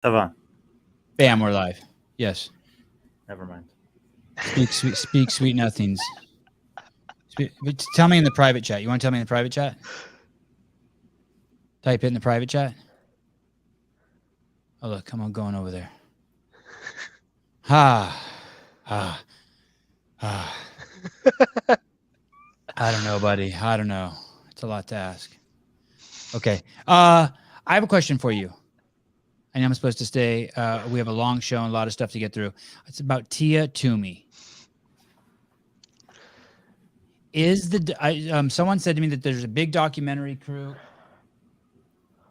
Sevan. Bam, we're live. Yes. Never mind. Speak sweet nothings. Tell me in the private chat. You want to tell me in the private chat? Type it in the private chat. Oh, look, come on, going over there. I don't know, buddy. I don't know. It's a lot to ask. Okay. I have a question for you. I know I'm supposed to stay. We have a long show and a lot of stuff to get through. It's about Tia Toomey. Someone said to me that there's a big documentary crew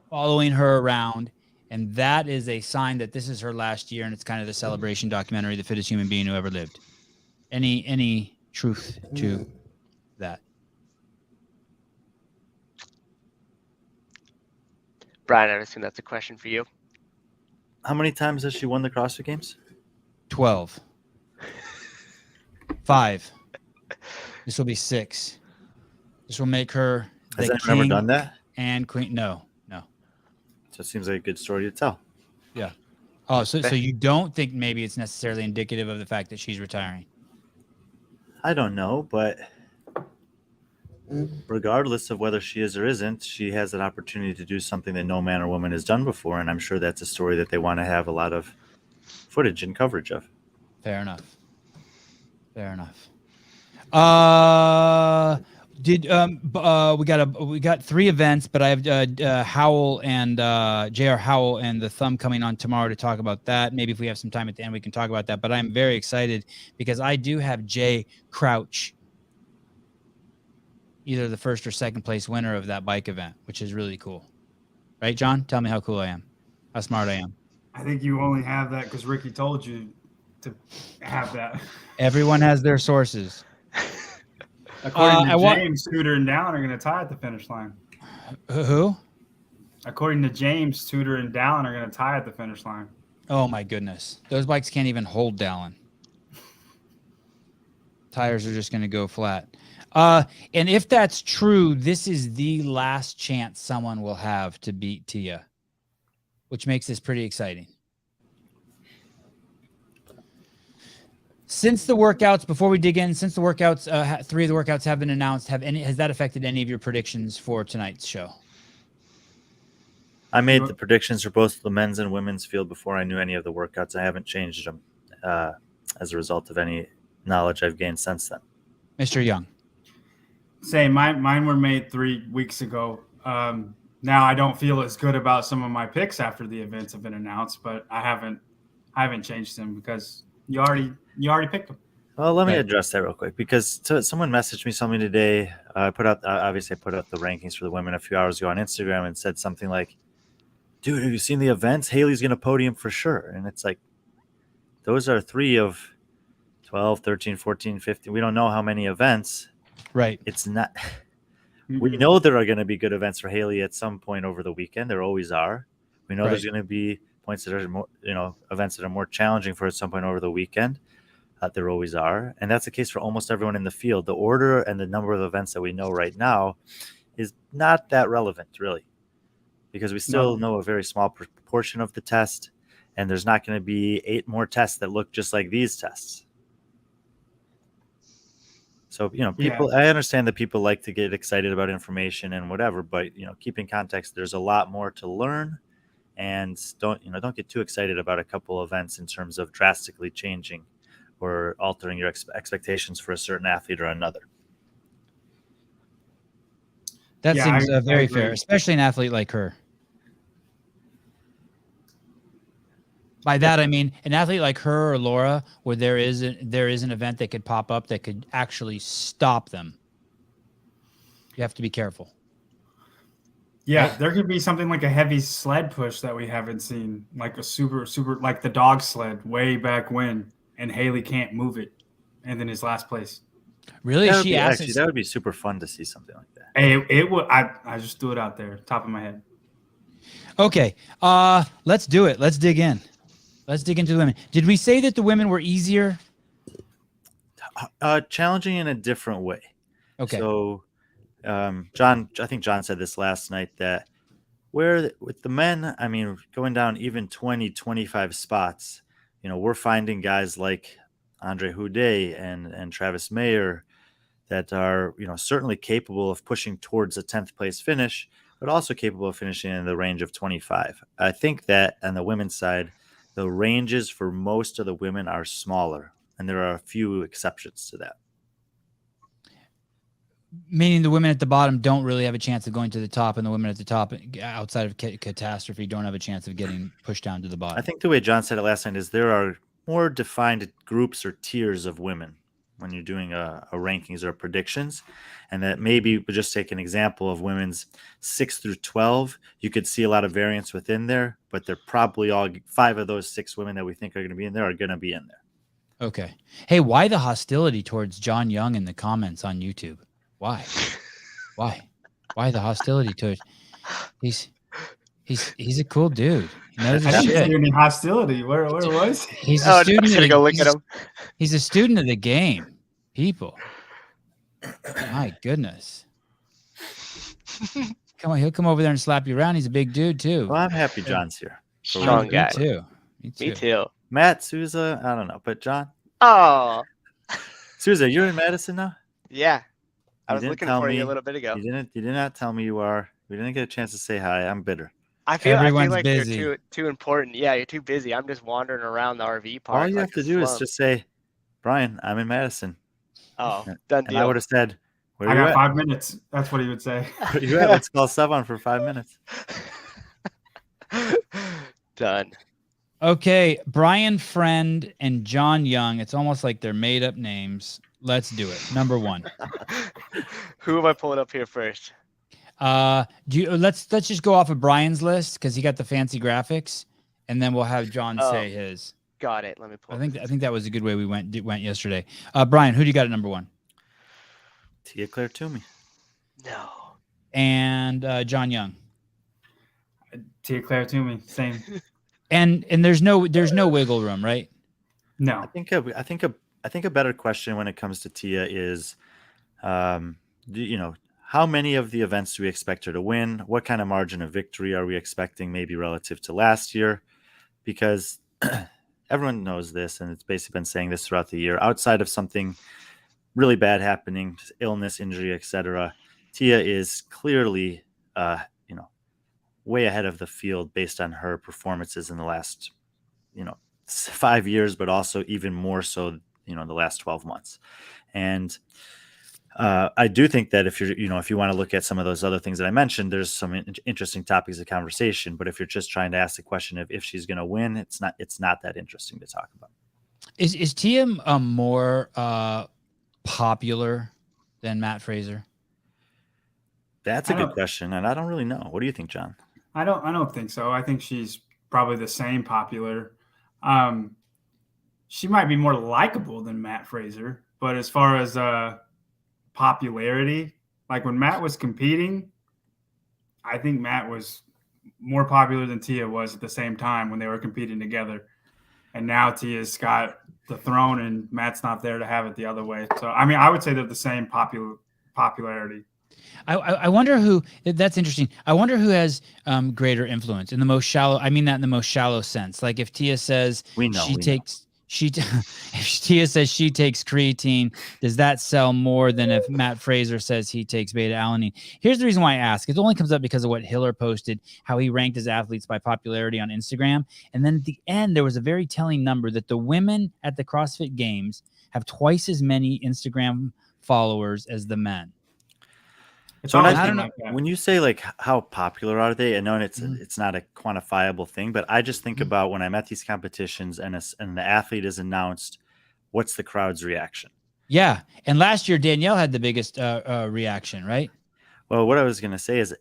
following her around, and that is a sign that this is her last year, and it's kind of the celebration documentary, the fittest human being who ever lived. Any truth to that? Brian, I assume that's a question for you. How many times has she won the CrossFit Games? 12. 5. This will be 6. This will make her the Has anyone ever done that? And queen. No. So it seems like a good story to tell. Yeah. Oh, so you don't think maybe it's necessarily indicative of the fact that she's retiring? I don't know, but regardless of whether she is or isn't, she has an opportunity to do something that no man or woman has done before, and I'm sure that's a story that they want to have a lot of footage and coverage of. Fair enough. We got 3 events, but I have Howell and J.R. Howell and the Thumb coming on tomorrow to talk about that. Maybe if we have some time at the end, we can talk about that. But I'm very excited because I do have Jay Crouch, either the first or second place winner of that bike event, which is really cool. Right, John? Tell me how cool I am, how smart I am. I think you only have that because Ricky told you to have that. Everyone has their sources. According to James, Tudor and Dallin are going to tie at the finish line. Who? According to James, Tudor and Dallin are going to tie at the finish line. Oh, my goodness. Those bikes can't even hold Dallin. Tires are just going to go flat. And if that's true, this is the last chance someone will have to beat Tia, which makes this pretty exciting. Since the workouts, before we dig in, since the workouts, 3 of the workouts have been announced, has that affected any of your predictions for tonight's show? I made the predictions for both the men's and women's field before I knew any of the workouts. I haven't changed them as a result of any knowledge I've gained since then. Mr. Young. Same. Mine were made 3 weeks ago. Now I don't feel as good about some of my picks after the events have been announced, but I haven't changed them because you already picked them. Well, let me address that real quick because someone messaged me something today. I put out the rankings for the women a few hours ago on Instagram and said something like, "Dude, have you seen the events? Haley's going to podium for sure." And it's like, those are 3 of 12, 13, 14, 15. We don't know how many events. Right. It's not. We know there are going to be good events for Haley at some point over the weekend. There always are. We know there's going to be points that are more, events that are more challenging for at some point over the weekend. There always are. And that's the case for almost everyone in the field. The order and the number of events that we know right now is not that relevant, really, because we still know a very small proportion of the test, and there's not going to be 8 more tests that look just like these tests. So, people, I understand that people like to get excited about information and whatever, but, keep in context, there's a lot more to learn, and don't get too excited about a couple events in terms of drastically changing or altering your expectations for a certain athlete or another. That seems very fair, especially an athlete like her. By that, I mean an athlete like her or Laura, where there is an event that could pop up that could actually stop them. You have to be careful. Yeah, there could be something like a heavy sled push that we haven't seen, like a super, like the dog sled way back when, and Haley can't move it, and then his last place. Really? That would be super fun to see something like that. Hey, it would. I just threw it out there, top of my head. Okay, let's do it. Let's dig in. Let's dig into the women. Did we say that the women were easier? Challenging in a different way. Okay. So, I think John said this last night, that Where with the men, I mean, going down even 20, 25 spots, we're finding guys like Andre Houdet and Travis Mayer that are, certainly capable of pushing towards a 10th place finish, but also capable of finishing in the range of 25. I think that on the women's side, the ranges for most of the women are smaller, and there are a few exceptions to that. Meaning the women at the bottom don't really have a chance of going to the top, and the women at the top, outside of catastrophe, don't have a chance of getting pushed down to the bottom. I think the way John said it last night is there are more defined groups or tiers of women when you're doing a rankings or predictions, and that maybe we'll just take an example of women's 6 through 12. You could see a lot of variance within there, but they're probably all 5 of those 6 women that we think are going to be in there are going to be in there. Okay. Hey, why the hostility towards John Young in the comments on YouTube? Why the hostility to it? He's a cool dude. He knows I his didn't shit. see any hostility. Where was he? He's a student. I'm gonna go look at him. He's a student of the game. People. My goodness. Come on, he'll come over there and slap you around. He's a big dude too. Well, I'm happy John's here. Strong Me guy. too. Me too. Matt, Souza, I don't know, but John, Oh, Souza, you're in Madison now? yeah. I You was didn't looking tell for you me- a little bit ago. You did not tell me you are. We didn't get a chance to say hi. I'm bitter. I feel Everyone's like busy. you're too important. Yeah, you're too busy. I'm just wandering around the RV park. All you like have to a do is slump. just say, Brian, I'm in Madison. Oh, done And I deal. would have said, where I are you got at? 5 minutes. That's what he would say. Where you at? Let's call Sevan for 5 minutes. Done. Okay, Brian Friend and John Young. It's almost like they're made up names. Let's do it. Number 1. Who am I pulling up here first? Let's just go off of Brian's list because he got the fancy graphics, and then we'll have John Oh. say his. Got it. Let me pull. I think that was a good way we went yesterday. Brian, who do you got at number 1? Tia Claire Toomey. No. And John Young. Tia Claire Toomey, same. And there's no wiggle room, right? No. I think a better question when it comes to Tia is, how many of the events do we expect her to win? What kind of margin of victory are we expecting, maybe relative to last year? Because everyone knows this, and it's basically been saying this throughout the year. Outside of something really bad happening, illness, injury, etc., Tia is clearly, way ahead of the field based on her performances in the last, 5 years, but also even more so, the last 12 months. And I do think that if you want to look at some of those other things that I mentioned, there's some interesting topics of conversation. But if you're just trying to ask the question of if she's going to win, it's not that interesting to talk about. Is Tia more popular than Matt Fraser? That's a good question, and I don't really know. What do you think, John? I don't think so. I think she's probably the same popular. She might be more likable than Matt Fraser, but as far as popularity, like when Matt was competing, I think Matt was more popular than Tia was at the same time when they were competing together. And now Tia's got the throne and Matt's not there to have it the other way. So, I mean, I would say they're the same popularity. I wonder who. That's interesting. I wonder who has greater influence in the most shallow. I mean that in the most shallow sense. Like if Tia says if Tia says she takes creatine, does that sell more than if Matt Fraser says he takes beta alanine? Here's the reason why I ask. It only comes up because of what Hiller posted, how he ranked his athletes by popularity on Instagram, and then at the end there was a very telling number that the women at the CrossFit Games have twice as many Instagram followers as the men. It's So always I been don't like that. when you say like how popular are they, I know it's not a quantifiable thing, but I just think about when I'm at these competitions and the athlete is announced, what's the crowd's reaction? Yeah, and last year Danielle had the biggest reaction, right? Well, what I was going to say is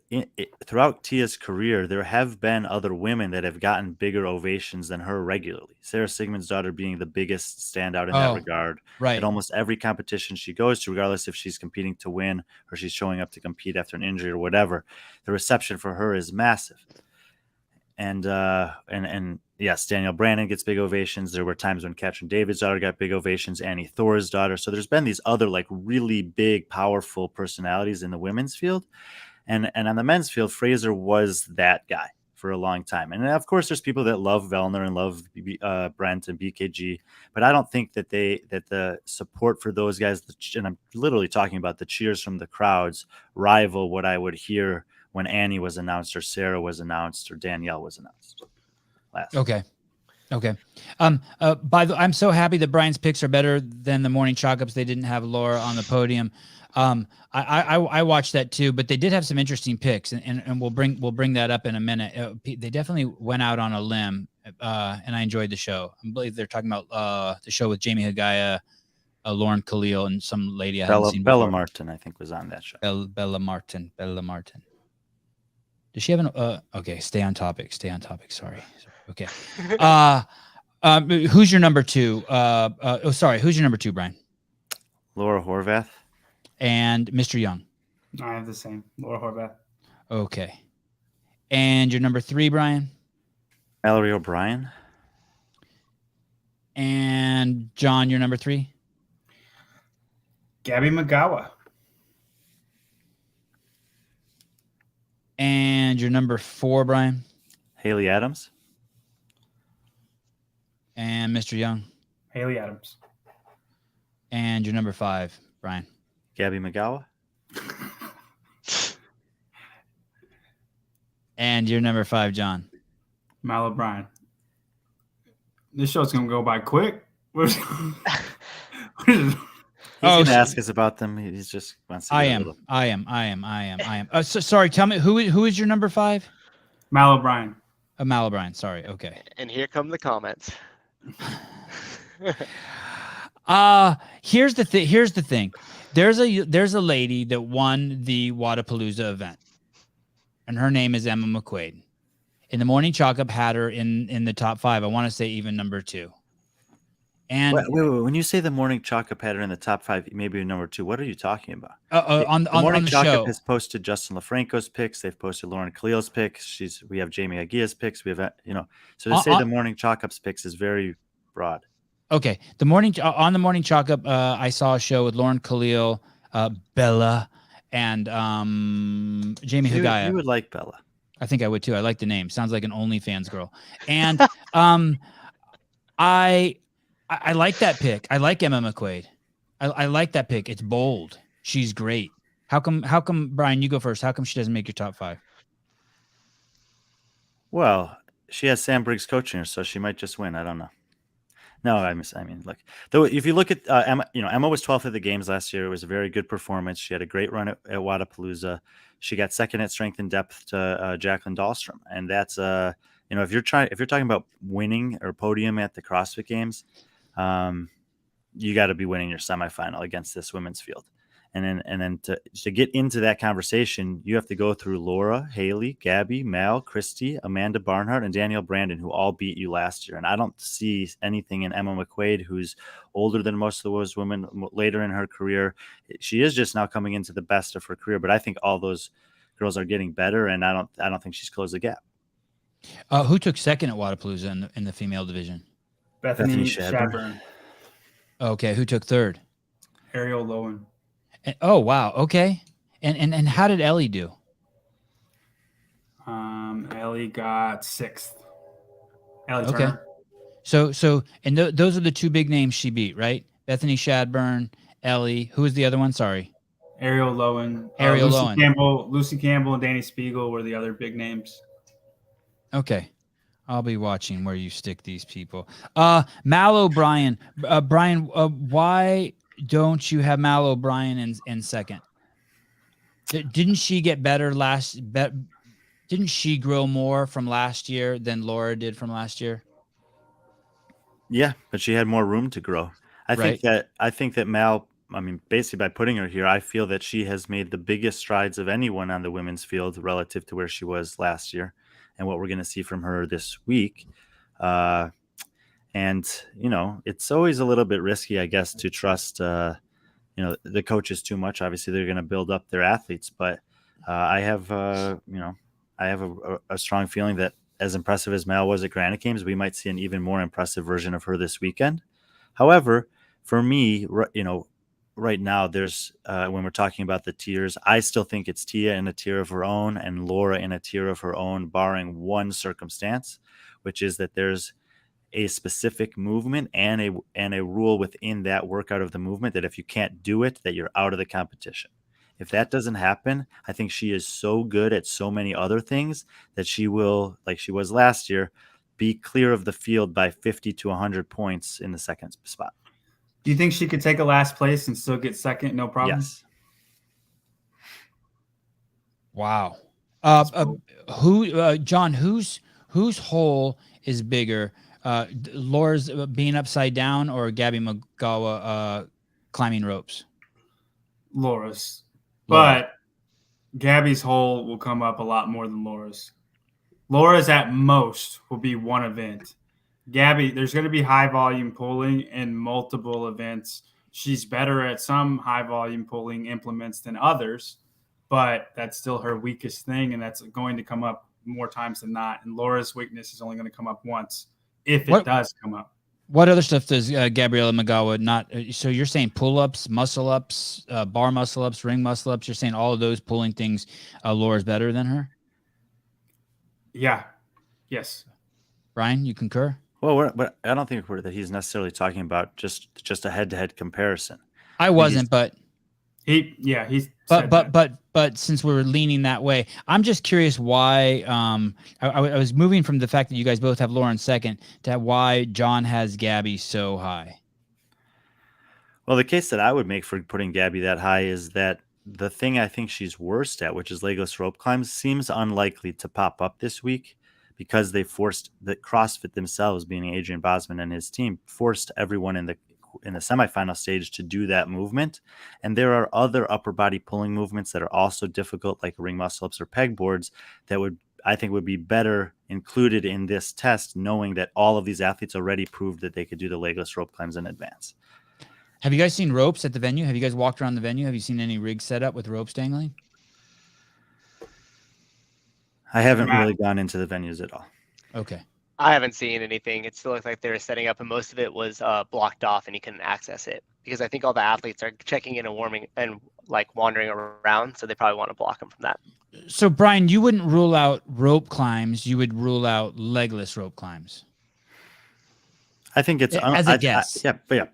throughout Tia's career, there have been other women that have gotten bigger ovations than her regularly. Sarah Sigmund's daughter being the biggest standout in that regard. Right. At almost every competition she goes to, regardless if she's competing to win or she's showing up to compete after an injury or whatever, the reception for her is massive. And yes, Danielle Brandon gets big ovations. There were times when Katrin David's daughter got big ovations, Annie Thor's daughter. So there's been these other like really big, powerful personalities in the women's field. And on the men's field, Fraser was that guy for a long time. And of course, there's people that love Vellner and love Brent and BKG, but I don't think that the support for those guys, and I'm literally talking about the cheers from the crowds, rival what I would hear when Annie was announced or Sarah was announced or Danielle was announced. Okay. I'm so happy that Brian's picks are better than the morning chalk-ups. They didn't have Laura on the podium. I watched that too, but they did have some interesting picks, and we'll bring that up in a minute. They definitely went out on a limb, and I enjoyed the show. I believe they're talking about the show with Jamie Hagaya, Lauren Khalil, and some lady I haven't seen before. Bella Martin, I think, was on that show. Bella Martin. Does she have an? Okay, stay on topic. Sorry. Okay. Who's your number 2? Who's your number 2, Brian? Laura Horvath. And Mr. Young. I have the same. Laura Horvath. Okay. And your number 3, Brian? Mallory O'Brien. And John, your number 3? Gabby McGowan. And your number 4, Brian? Haley Adams. And Mr. Young? Haley Adams. And your number 5, Brian? Gabby McGowan. And your number 5, John? Mal O'Brien. This show's going to go by quick. He's going to ask us about them. He's just wants to I am. So, sorry, tell me, who is your number 5? Mal O'Brien. Mal O'Brien, sorry. Okay. And here come the comments. Here's the thing. There's a lady that won the Wadapalooza event, and her name is Emma McQuaid. In the morning chalk-up had her in the top 5. I want to say even number 2. And wait, when you say the morning chalk-up had her in the top 5, maybe number 2, what are you talking about? On morning the chalk-up show has posted Justin LaFranco's picks. They've posted Lauren Khalil's picks. We have Jamie Aguia's picks. We have so to say the morning chalk-up's picks is very broad. Okay, on the morning chalk-up, I saw a show with Lauren Khalil, Bella, and Jamie Hagaya. You would like Bella. I think I would too. I like the name. Sounds like an OnlyFans girl. And I like that pick. I like Emma McQuaid. I like that pick. It's bold. She's great. How come, Brian, you go first? How come she doesn't make your top 5? Well, she has Sam Briggs coaching her, so she might just win. I don't know. No, I mean, look, though, if you look at Emma, Emma was 12th at the games last year. It was a very good performance. She had a great run at Wadapalooza. She got second at strength and depth to Jacqueline Dahlstrom. And that's, if you're talking about winning or podium at the CrossFit Games, you got to be winning your semifinal against this women's field. And then to get into that conversation, you have to go through Laura, Haley, Gabby, Mal, Christy, Amanda Barnhart, and Danielle Brandon, who all beat you last year. And I don't see anything in Emma McQuaid, who's older than most of those women later in her career. She is just now coming into the best of her career, but I think all those girls are getting better, and I don't think she's closed the gap. Who took second at Wadapalooza in the female division? Bethany Shadburn. Okay, who took third? Ariel Lowen. Oh wow, okay. And how did Ellie do? Ellie got 6th. Ellie Okay. Turner. So those are the 2 big names she beat, right? Bethany Shadburn, Ellie. Who was the other one? Sorry. Ariel Lowen. Lucy Campbell and Danny Spiegel were the other big names. Okay. I'll be watching where you stick these people. Mal O'Brien. Brian, why don't you have Mal O'Brien in second? Didn't she get better didn't she grow more from last year than Laura did from last year? Yeah, but she had more room to grow. I think that Mal, basically by putting her here, I feel that she has made the biggest strides of anyone on the women's field relative to where she was last year and what we're going to see from her this week. And, it's always a little bit risky, I guess, to trust, the coaches too much. Obviously, they're going to build up their athletes, but I have a strong feeling that as impressive as Mal was at Granite Games, we might see an even more impressive version of her this weekend. However, for me, right now, there's when we're talking about the tiers, I still think it's Tia in a tier of her own and Laura in a tier of her own, barring one circumstance, which is that there's a specific movement and a rule within that workout of the movement that if you can't do it, that you're out of the competition. If that doesn't happen, I think she is so good at so many other things that she will, like she was last year, be clear of the field by 50 to 100 points in the second spot. Do you think she could take a last place and still get second? No problem. Yes. Wow. Cool. John, whose hole is bigger? Laura's being upside down or Gabby McGawa climbing ropes? Laura's. Laura. But Gabby's hole will come up a lot more than Laura's. Laura's at most will be one event. Gabby, there's going to be high volume pulling in multiple events. She's better at some high volume pulling implements than others, but that's still her weakest thing, and that's going to come up more times than not. And Laura's weakness is only going to come up once, if it does come up. What other stuff does Gabriella McGawa not? So you're saying pull-ups, muscle-ups, bar muscle-ups, ring muscle-ups. You're saying all of those pulling things, Laura's better than her? Yeah. Yes. Brian, you concur? Well, but I don't think that he's necessarily talking about just a head-to-head comparison. I wasn't, but But since we're leaning that way, I'm just curious why. I was moving from the fact that you guys both have Laura in second to why John has Gabby so high. Well, the case that I would make for putting Gabby that high is that the thing I think she's worst at, which is legless rope climbs, seems unlikely to pop up this week because they forced the CrossFit themselves, being Adrian Bosman and his team, forced everyone in the semifinal stage to do that movement. And there are other upper body pulling movements that are also difficult, like ring muscle ups or pegboards, that I think would be better included in this test, knowing that all of these athletes already proved that they could do the legless rope climbs in advance. Have you guys seen ropes at the venue? Have you guys walked around the venue? Have you seen any rigs set up with ropes dangling? I haven't really gone into the venues at all. Okay. I haven't seen anything. It still looked like they were setting up, and most of it was blocked off, and you couldn't access it because I think all the athletes are checking in and warming and like wandering around, so they probably want to block them from that. So, Brian, you wouldn't rule out rope climbs. You would rule out legless rope climbs. I think it's as a guess. Yeah.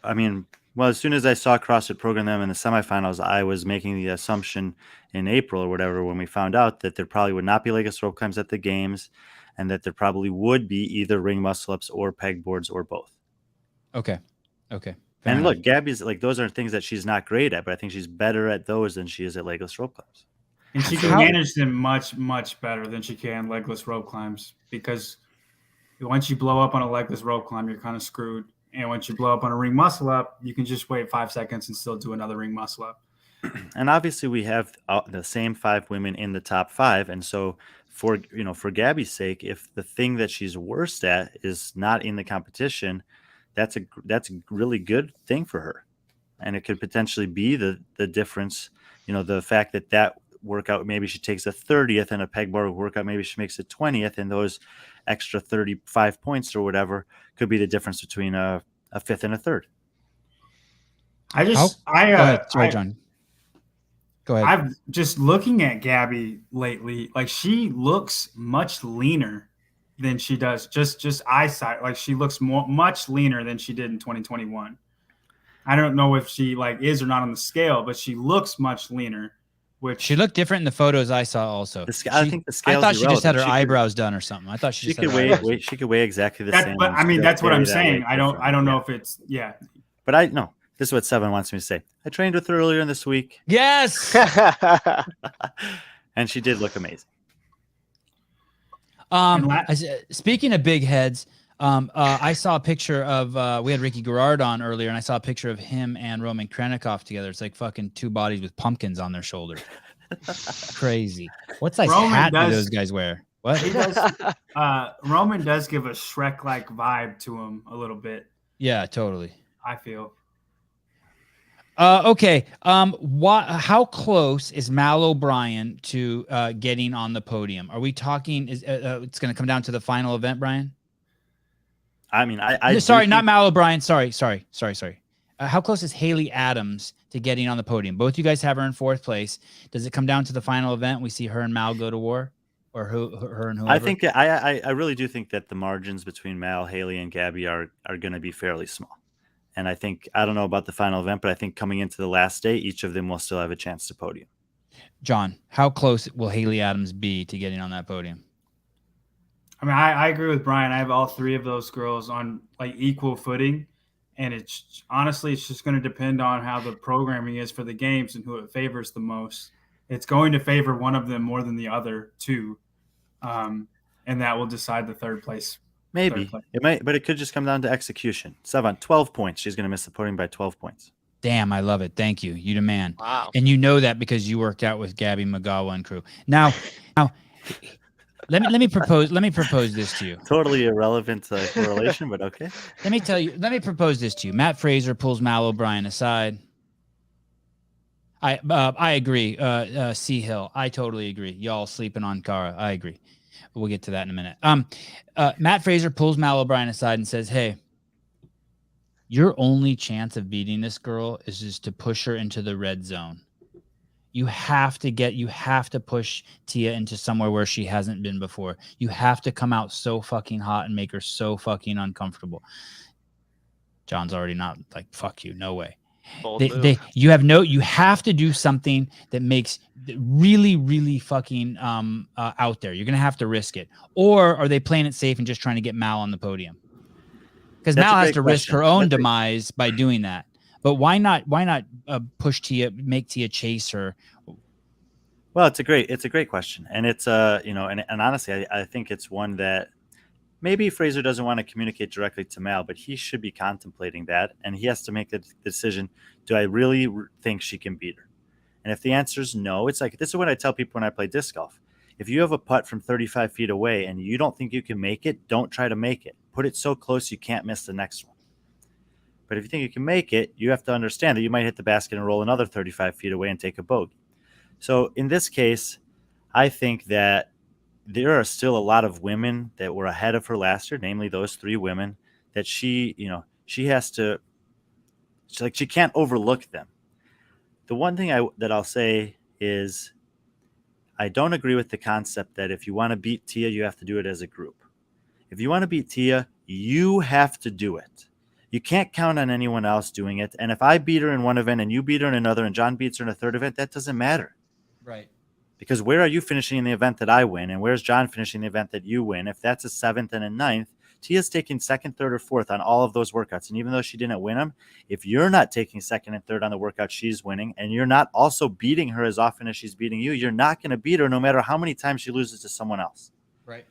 I mean, well, as soon as I saw CrossFit program them in the semifinals, I was making the assumption in April or whatever when we found out that there probably would not be legless rope climbs at the games, and that there probably would be either ring muscle ups or pegboards or both. Okay. And look, Gabby's like, those are things that she's not great at, but I think she's better at those than she is at legless rope climbs. And she can manage them much, much better than she can legless rope climbs, because once you blow up on a legless rope climb, you're kind of screwed. And once you blow up on a ring muscle up, you can just wait 5 seconds and still do another ring muscle up. And obviously we have the same 5 women in the top 5. And so for Gabby's sake, if the thing that she's worst at is not in the competition, that's a really good thing for her. And it could potentially be the difference, the fact that workout, maybe she takes a 30th, and a pegboard workout, maybe she makes a 20th, and those extra 35 points or whatever could be the difference between a 5th and a 3rd. Go ahead. Sorry, John. Go ahead. I've just looking at Gabby lately, like she looks much leaner than she does. Just eyesight, like she looks much leaner than she did in 2021. I don't know if she is or not on the scale, but she looks much leaner. Which she looked different in the photos I saw. Also, I think the scale. I thought she just had her eyebrows done or something. I thought she could weigh. She could weigh exactly the same. But I mean, that's what I'm saying. I don't know if it's But I know this is what Sevan wants me to say. I trained with her earlier in this week. Yes. And she did look amazing. Speaking of big heads, I saw a picture of we had Ricky Garrard on earlier, and I saw a picture of him and Roman Krennikov together. It's like fucking 2 bodies with pumpkins on their shoulders. Crazy. What size hat do those guys wear? What? He does, Roman does give a Shrek-like vibe to him a little bit. Yeah, totally. I feel. Okay. How close is Mal O'Brien to getting on the podium? Are we talking? It's going to come down to the final event, Brian? I mean, sorry, not Mal O'Brien. Sorry. How close is Haley Adams to getting on the podium? Both you guys have her in 4th place. Does it come down to the final event? We see her and Mal go to war, or her and whoever? I think I really do think that the margins between Mal, Haley, and Gabby are going to be fairly small. And I think, I don't know about the final event, but I think coming into the last day, each of them will still have a chance to podium. John, how close will Haley Adams be to getting on that podium? I mean, I agree with Brian. I have all 3 of those girls on like equal footing. And it's honestly, it's just going to depend on how the programming is for the games and who it favors the most. It's going to favor one of them more than the other 2. And that will decide the 3rd place. Maybe it might, but it could just come down to execution. Sevan, 12 points. She's going to miss the podium by 12 points. Damn, I love it. Thank you. You the man. Wow. And you know that because you worked out with Gabby McGawa and crew. Now, let me propose this to you. Totally irrelevant correlation, but okay. Let me propose this to you. Matt Fraser pulls Mal O'Brien aside. I agree. C Hill, I totally agree. Y'all sleeping on Cara. I agree. We'll get to that in a minute. Matt Fraser pulls Mal O'Brien aside and says, "Hey, your only chance of beating this girl is just to push her into the red zone. You have to push Tia into somewhere where she hasn't been before. You have to come out so fucking hot and make her so fucking uncomfortable." John's already not like, fuck you. No way. You have to do something that makes really, really fucking out there. You're going to have to risk it. Or are they playing it safe and just trying to get Mal on the podium? Because Mal has to risk her own demise by doing that. But why not push Tia, make Tia chase her? Well, it's a great question. And it's and honestly, I think it's one that maybe Fraser doesn't want to communicate directly to Mal, but he should be contemplating that. And he has to make the decision. Do I really think she can beat her? And if the answer is no, it's like, this is what I tell people when I play disc golf. If you have a putt from 35 feet away and you don't think you can make it, don't try to make it. Put it so close you can't miss the next one. But if you think you can make it, you have to understand that you might hit the basket and roll another 35 feet away and take a bogey. So in this case, I think that there are still a lot of women that were ahead of her last year, namely those 3 women, that she has to, she can't overlook them. The one thing that I'll say is I don't agree with the concept that if you want to beat Tia, you have to do it as a group. If you want to beat Tia, you have to do it. You can't count on anyone else doing it. And if I beat her in one event and you beat her in another and John beats her in a 3rd event, that doesn't matter. Right. Because where are you finishing in the event that I win? And where's John finishing the event that you win? If that's a 7th and a 9th, Tia's taking 2nd, 3rd, or 4th on all of those workouts. And even though she didn't win them, if you're not taking 2nd and 3rd on the workout she's winning, and you're not also beating her as often as she's beating you, you're not going to beat her no matter how many times she loses to someone else. Right.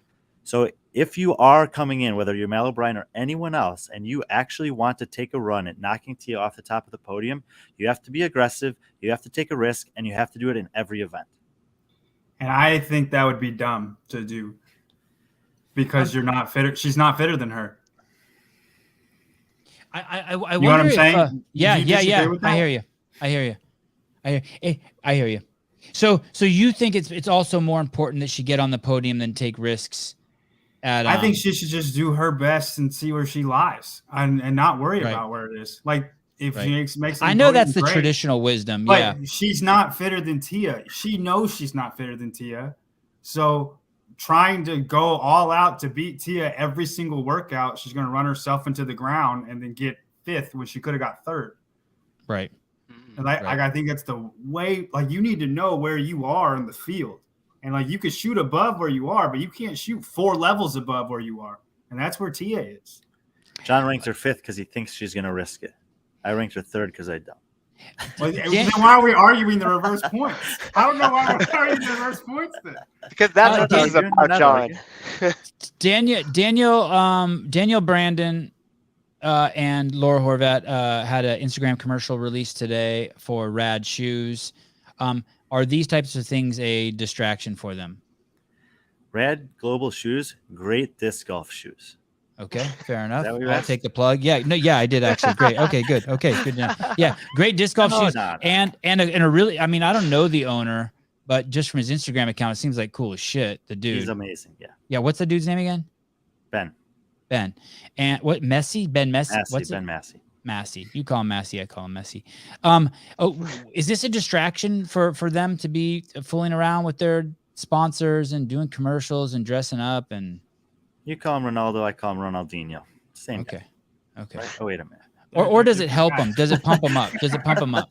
So if you are coming in, whether you're Mal O'Brien or anyone else, and you actually want to take a run at knocking Tia off the top of the podium, you have to be aggressive, you have to take a risk, and you have to do it in every event. And I think that would be dumb to do because you're not fitter. She's not fitter than her. I you know what I'm saying? Yeah. I hear you. So you think it's also more important that she get on the podium than take risks? I think she should just do her best and see where she lies and not worry about where it is. Like if she makes I know that's the traditional wisdom. But she's not fitter than Tia. She knows she's not fitter than Tia. So trying to go all out to beat Tia every single workout, she's going to run herself into the ground and then get 5th when she could have got 3rd. Right. And I think that's the way, like, you need to know where you are in the field. And, like, you could shoot above where you are, but you can't shoot 4 levels above where you are. And that's where Tia is. John ranked her 5th because he thinks she's going to risk it. I ranked her 3rd because I don't. Well, then why are we arguing the reverse points? I don't know why we're arguing the reverse points then. Because that's what this is about, John. Daniel Brandon and Laura Horvat had an Instagram commercial released today for Rad Shoes. Are these types of things a distraction for them? Rad Global Shoes, great disc golf shoes. Okay, fair enough. I'll take the plug. Yeah, I did actually. Great. Okay, good. Yeah, great disc golf shoes. And a really, I mean, I don't know the owner, but just from his Instagram account, it seems like cool as shit. The dude. He's amazing. Yeah. Yeah. What's the dude's name again? Ben. And what? Messi? Ben Messi? Ben Massey. Massey. You call him Massey. I call him Messy. Is this a distraction for them to be fooling around with their sponsors and doing commercials and dressing up? And You call him Ronaldo, I call him Ronaldinho. Same guy. Okay. Right? Oh, wait a minute. Or does it help them? Does it pump them up? Does it pump them up?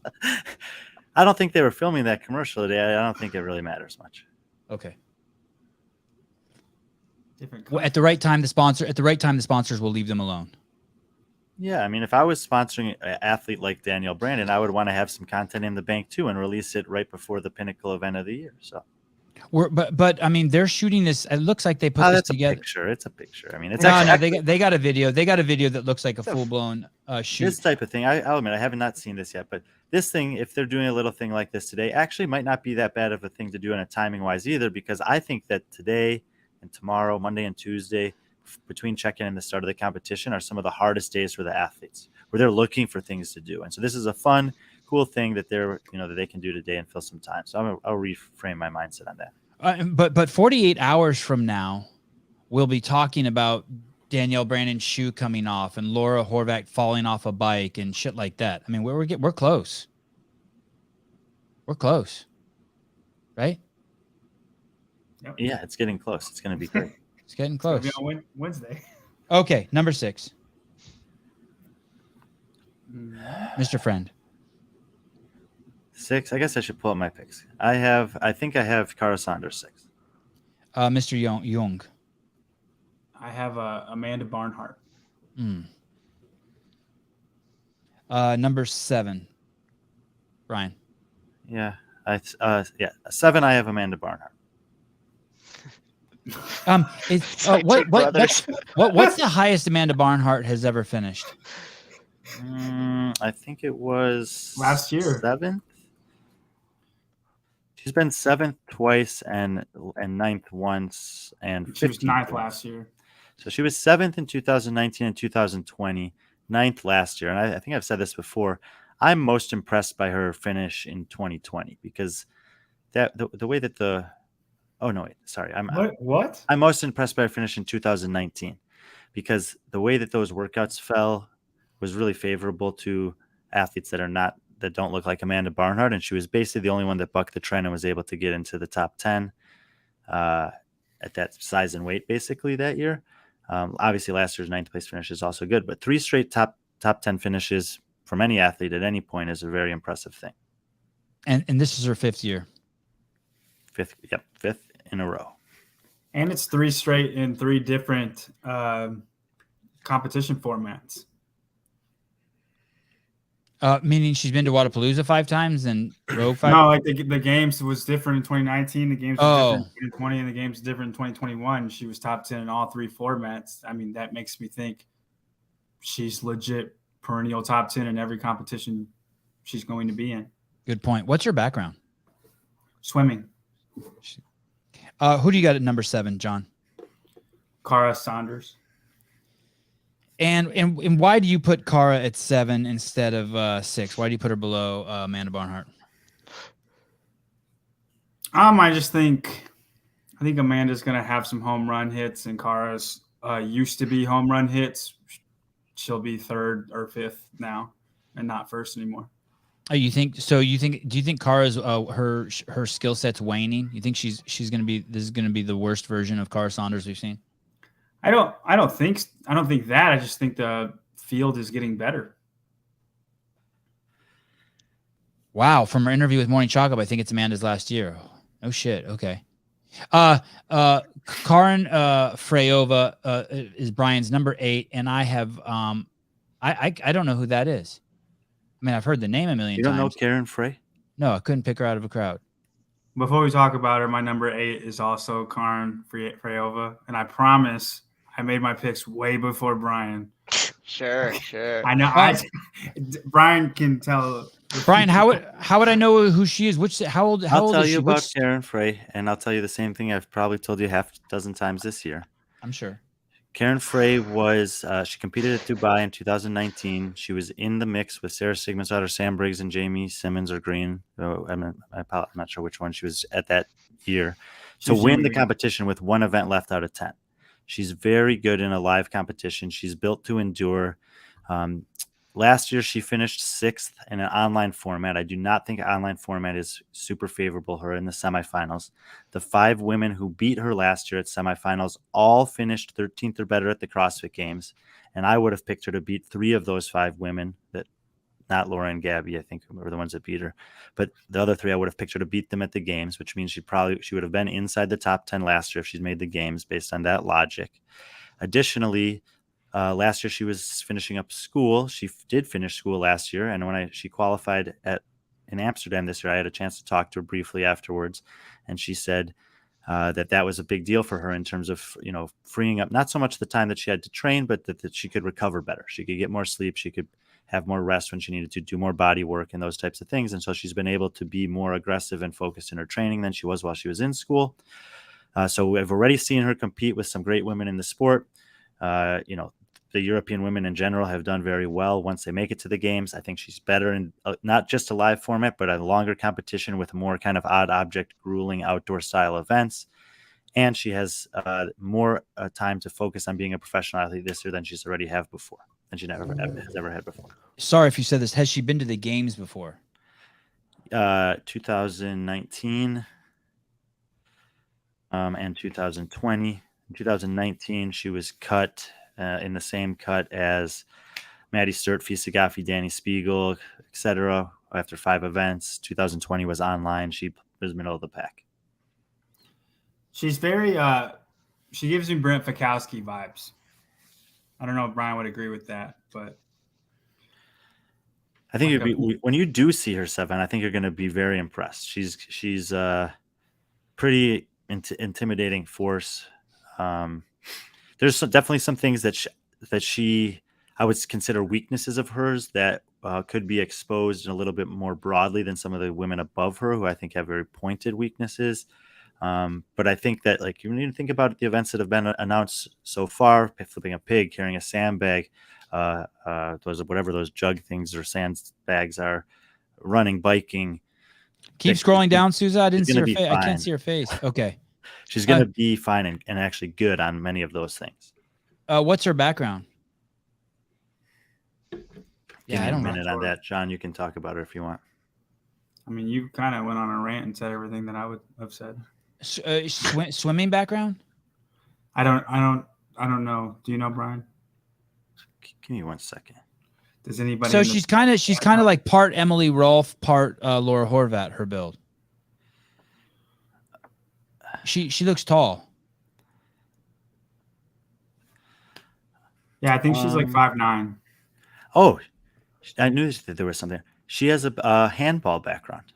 I don't think they were filming that commercial today. I don't think it really matters much. Okay. Different. Well, at the right time, the sponsors will leave them alone. Yeah, I mean, if I was sponsoring an athlete like Danielle Brandon, I would want to have some content in the bank too and release it right before the pinnacle event of the year. So, but I mean, they're shooting this. It looks like they put this together. It's a picture. I mean, it's no. They got a video. They got a video that looks like a full blown shoot. This type of thing. I'll admit I have not seen this yet, but this thing, if they're doing a little thing like this today, actually might not be that bad of a thing to do in a timing wise either, because I think that today and tomorrow, Monday and Tuesday, between check-in and the start of the competition, are some of the hardest days for the athletes, where they're looking for things to do. And so this is a fun, cool thing that that they can do today and fill some time. So I'll reframe my mindset on that. But 48 hours from now, we'll be talking about Danielle Brandon's shoe coming off and Laura Horvath falling off a bike and shit like that. I mean, we're close. We're close, right? Yep. Yeah, it's getting close. It's going to be great. It's getting close. It's gonna be on Wednesday. Okay, number 6. Mr. Friend. 6. I guess I should pull up my picks. I think I have Cara Saunders 6. Mr. Young. I have Amanda Barnhart. Number 7. Brian. Yeah. 7. I have Amanda Barnhart. What's the highest Amanda Barnhart has ever finished? I think it was last year. 7th. She's been 7th twice and 9th once, and she was 9th once. last year. So she was 7th in 2019 and 2020, 9th last year. And I think I've said this before. I'm most impressed by her finish in 2020 because the way that I'm most impressed by her finish in 2019 because the way that those workouts fell was really favorable to athletes that don't look like Amanda Barnhart, and she was basically the only one that bucked the trend and was able to get into the top 10 at that size and weight basically that year. Obviously, last year's 9th place finish is also good, but 3 straight top 10 finishes from any athlete at any point is a very impressive thing. And this is her 5th year. 5th in a row. And it's 3 straight in 3 different competition formats. Meaning she's been to Wadapalooza 5 times and Rogue 5? No, like the games was different in 2019. The games was different in 2020, and the games different in 2021. She was top 10 in all 3 formats. I mean, that makes me think she's legit perennial top 10 in every competition she's going to be in. Good point. What's your background? Swimming. Who do you got at number 7, John? Cara Saunders. And why do you put Cara at 7 instead of 6? Why do you put her below Amanda Barnhart? I think Amanda's going to have some home run hits, and Cara's used to be home run hits. She'll be 3rd or 5th now, and not 1st anymore. Oh, do you think Cara's her skill set's waning? You think this is going to be the worst version of Cara Saunders we've seen? I don't think that. I just think the field is getting better. Wow, from her interview with Morning Chalk Up, I think it's Amanda's last year. Oh shit. Okay. Karen Freyova is Brian's number 8, and I have I don't know who that is. I mean, I've heard the name a million times. You don't know Sharon Frey? No, I couldn't pick her out of a crowd. Before we talk about her, my number 8 is also Karen Freyova, and I promise I made my picks way before Brian. Sure. I know. Brian can tell. Brian, how would I know who she is? How old is she? I'll tell you about Sharon Frey, and I'll tell you the same thing I've probably told you half a dozen times this year. I'm sure. Karen Frey was she competed at Dubai in 2019. She was in the mix with Sarah Sigmundsdottir, Sam Briggs, and Jamie Simmons or Green. I'm not sure which one she was at that year. To win the competition with 1 event left out of 10. She's very good in a live competition. She's built to endure. last year she finished 6th in an online format. I do not think online format is super favorable her in the semifinals. The 5 women who beat her last year at semifinals all finished 13th or better at the CrossFit Games, and I would have picked her to beat 3 of those 5 women. That not Laura and Gabby, I think, were the ones that beat her, but the other 3 I would have picked her to beat them at the games, which means she would have been inside the top 10 last year if she's made the games based on that logic. Additionally, last year she was finishing up school. She did finish school last year, and when she qualified in Amsterdam this year, I had a chance to talk to her briefly afterwards, and she said that was a big deal for her in terms of freeing up not so much the time that she had to train, but that she could recover better. She could get more sleep. She could have more rest when she needed to do more body work and those types of things. And so she's been able to be more aggressive and focused in her training than she was while she was in school. So we've already seen her compete with some great women in the sport. The European women in general have done very well once they make it to the games. I think she's better in not just a live format, but a longer competition with more kind of odd object, grueling outdoor style events. And she has more time to focus on being a professional athlete this year than she's already had before, than she has ever had before. Sorry if you said this. Has she been to the games before? 2019 and 2020. In 2019, she was cut in the same cut as Maddie Sturt, Fisa Gaffi, Danny Spiegel, etc. After 5 events. 2020 was online. She was middle of the pack. She's very she gives me Brent Fikowski vibes. I don't know if Brian would agree with that, but I think when you do see her, Sevan, I think you're going to be very impressed. She's pretty intimidating force. There's definitely some things that she I would consider weaknesses of hers that could be exposed a little bit more broadly than some of the women above her, who I think have very pointed weaknesses. But I think that you need to think about the events that have been announced so far: flipping a pig, carrying a sandbag, whatever those jug things or sandbags are, running, biking. Keep scrolling down, Susan. I didn't see her be face. I fine. can't see her face. Okay. She's going to be fine and actually good on many of those things. What's her background? Give me a minute on that, John. You can talk about her if you want. I mean, you kind of went on a rant and said everything that I would have said. Swimming background? I don't know. Do you know, Brian? Give me 1 second. Does anybody? So she's kind of like part Emily Rolfe, part Laura Horvat. Her build. She looks tall. Yeah, I think she's like 5'9". Oh, I knew that there was something. She has a handball background.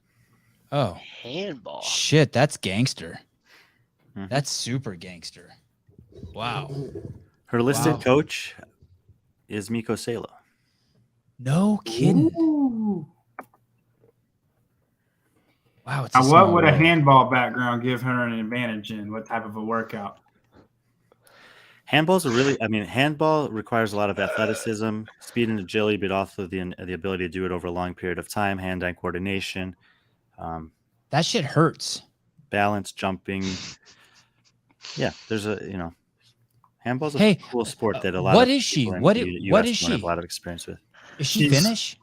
Oh, handball. Shit, that's gangster. Mm-hmm. That's super gangster. Wow. Her listed coach is Miko Salo. No kidding. Ooh. Wow. Now, what would a handball background give her an advantage in? What type of a workout? Handball requires a lot of athleticism, speed and agility, but also the ability to do it over a long period of time, hand-eye coordination. That shit hurts. Balance, jumping. Yeah, there's handball's a cool sport that a lot what of is she? people What in the what US is don't have she? a lot of experience with. Is she Finnish?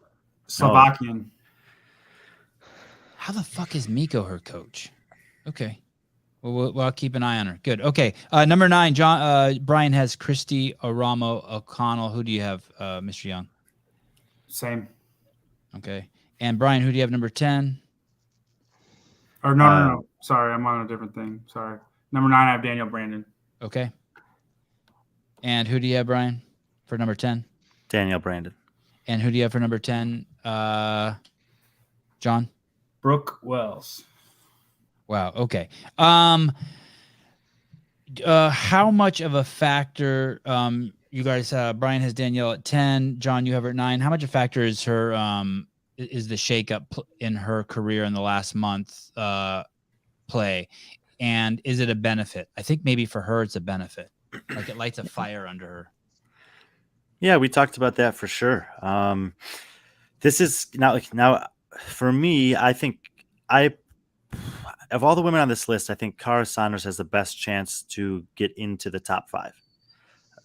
Slovakian. How the fuck is Miko her coach? Okay. Well, I'll keep an eye on her. Good. Okay. Number 9, John. Brian has Christy Aramo O'Connell. Who do you have, Mr. Young? Same. Okay. And Brian, who do you have number 10? Or no. Sorry, I'm on a different thing. Sorry. Number 9, I have Daniel Brandon. Okay. And who do you have, Brian, for number 10? Danielle Brandon. And who do you have for number 10? John? Brooke Wells. Wow. Okay. How much of a factor, you guys, Brian has Danielle at 10, John, you have her at 9. How much a factor is her, is the shakeup in her career in the last month play? And is it a benefit? I think maybe for her, it's a benefit. Like it lights a fire under her. Yeah, we talked about that for sure. This is now for me, I think of all the women on this list, I think Cara Saunders has the best chance to get into the top 5.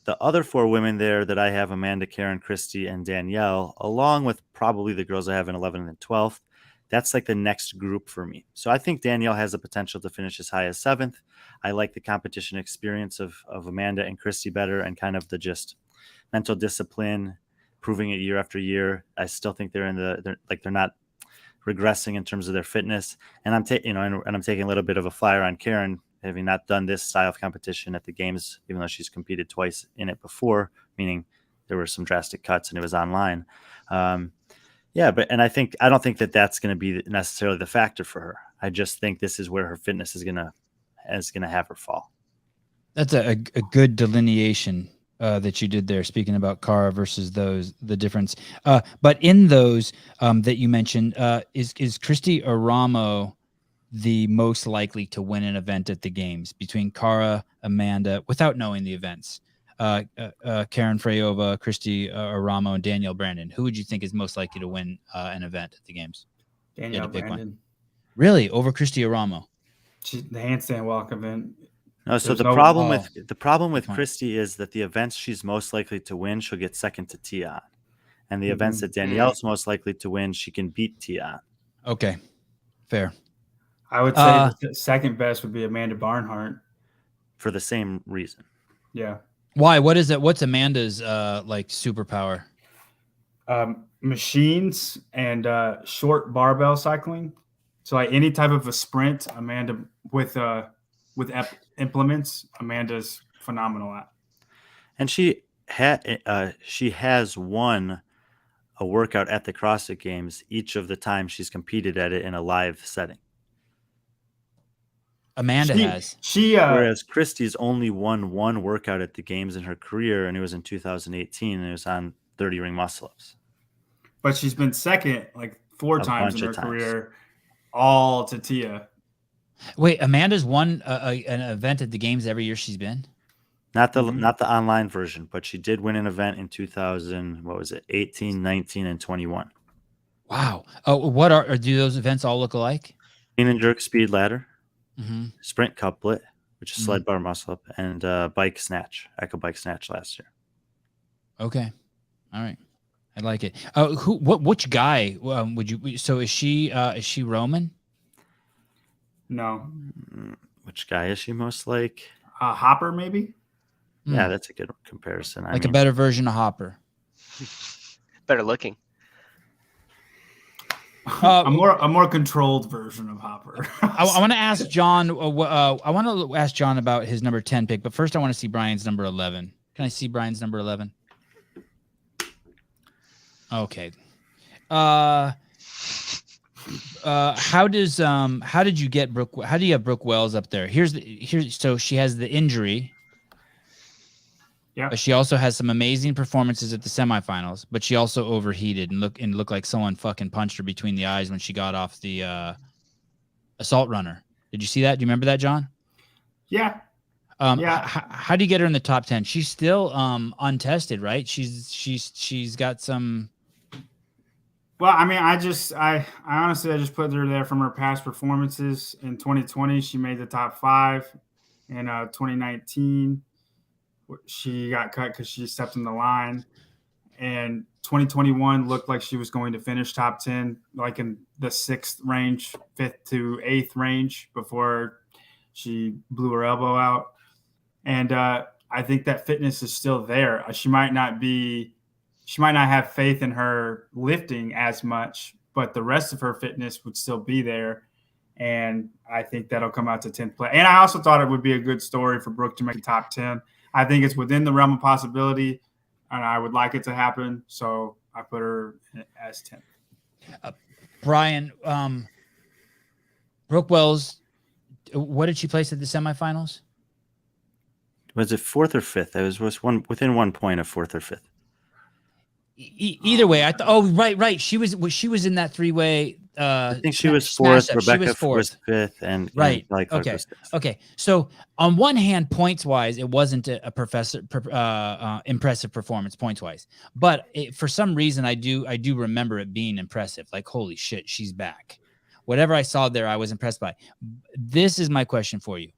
the other 4 women there that I have, Amanda, Karen, Christy, and Danielle, along with probably the girls I have in 11th and 12th, that's like the next group for me. So I think Danielle has the potential to finish as high as 7th. I like the competition experience of Amanda and Christy better, and kind of the just mental discipline, proving it year after year. I still think they're not regressing in terms of their fitness. And I'm taking a little bit of a flyer on Karen, having not done this style of competition at the games, even though she's competed twice in it before, meaning there were some drastic cuts and it was online. I don't think that that's going to be necessarily the factor for her. I just think this is where her fitness is going to have her fall. That's a good delineation that you did there, speaking about Cara versus the difference. But in those that you mentioned, is Christy Aramo the most likely to win an event at the games between Cara, Amanda, without knowing the events? Karen Freyova, Christy Aramo, and Danielle Brandon. Who would you think is most likely to win an event at the games? Danielle Brandon. Really? Over Christy Aramo? The handstand walk event. No, so the problem with Christy is that the events she's most likely to win, she'll get second to Tia on. And the events that Danielle's most likely to win, she can beat Tia on. Okay. Fair. I would say the second best would be Amanda Barnhart. For the same reason. Yeah. Why? What is it? What's Amanda's superpower? Machines and short barbell cycling. So like any type of a sprint, Amanda with implements, Amanda's phenomenal at. And she has won a workout at the CrossFit Games each of the times she's competed at it in a live setting. Amanda has. Whereas Christy's only won one workout at the games in her career, and it was in 2018, and it was on 30 ring muscle ups. But she's been second like 4 times in her career, all to Tia. Wait, Amanda's won an event at the games every year she's been? Not the online version, but she did win an event in 18, 19, and 21. Wow. Do those events all look alike? Clean and jerk speed ladder. Sprint couplet, which is sled bar muscle up, and bike snatch, echo bike snatch last year. Okay, all right, I like it. Which guy would you? So is she Roman? No. Which guy is she most like? Hopper, maybe. Yeah, that's a good comparison. A better version of Hopper. Better looking. A more controlled version of Hopper. I want to ask John. I want to ask John about his number 10 pick, but first I want to see Brian's number 11. Can I see Brian's number 11? Okay. How did you get Brooke? How do you have Brooke Wells up there? So she has the injury. Yeah. But she also has some amazing performances at the semifinals, but she also overheated and looked like someone fucking punched her between the eyes when she got off the assault runner. Did you see that? Do you remember that, John? Yeah. How do you get her in the top 10? She's still untested, right? She's got some. Well, I mean, I honestly just put her there from her past performances. In 2020, she made the top 5. In 2019, she got cut because she stepped in the line. And 2021 looked like she was going to finish top 10, like in the 6th range, 5th to 8th range before she blew her elbow out. And I think that fitness is still there. She might not have faith in her lifting as much, but the rest of her fitness would still be there. And I think that'll come out to 10th place. And I also thought it would be a good story for Brooke to make the top 10. I think it's within the realm of possibility, and I would like it to happen. So I put her as 10th. Brian, Brooke Wells, what did she place at the semifinals? Was it 4th or 5th? It was within 1 point of 4th or 5th. Either way, I thought. Oh, right. She was in that 3-way. I think she was 4th. Rebecca was 5th, and right. And okay. Okay. So on one hand, points wise, it wasn't a impressive performance points wise, but for some reason, I do remember it being impressive. Like, holy shit, she's back. Whatever I saw there, I was impressed by. This is my question for you.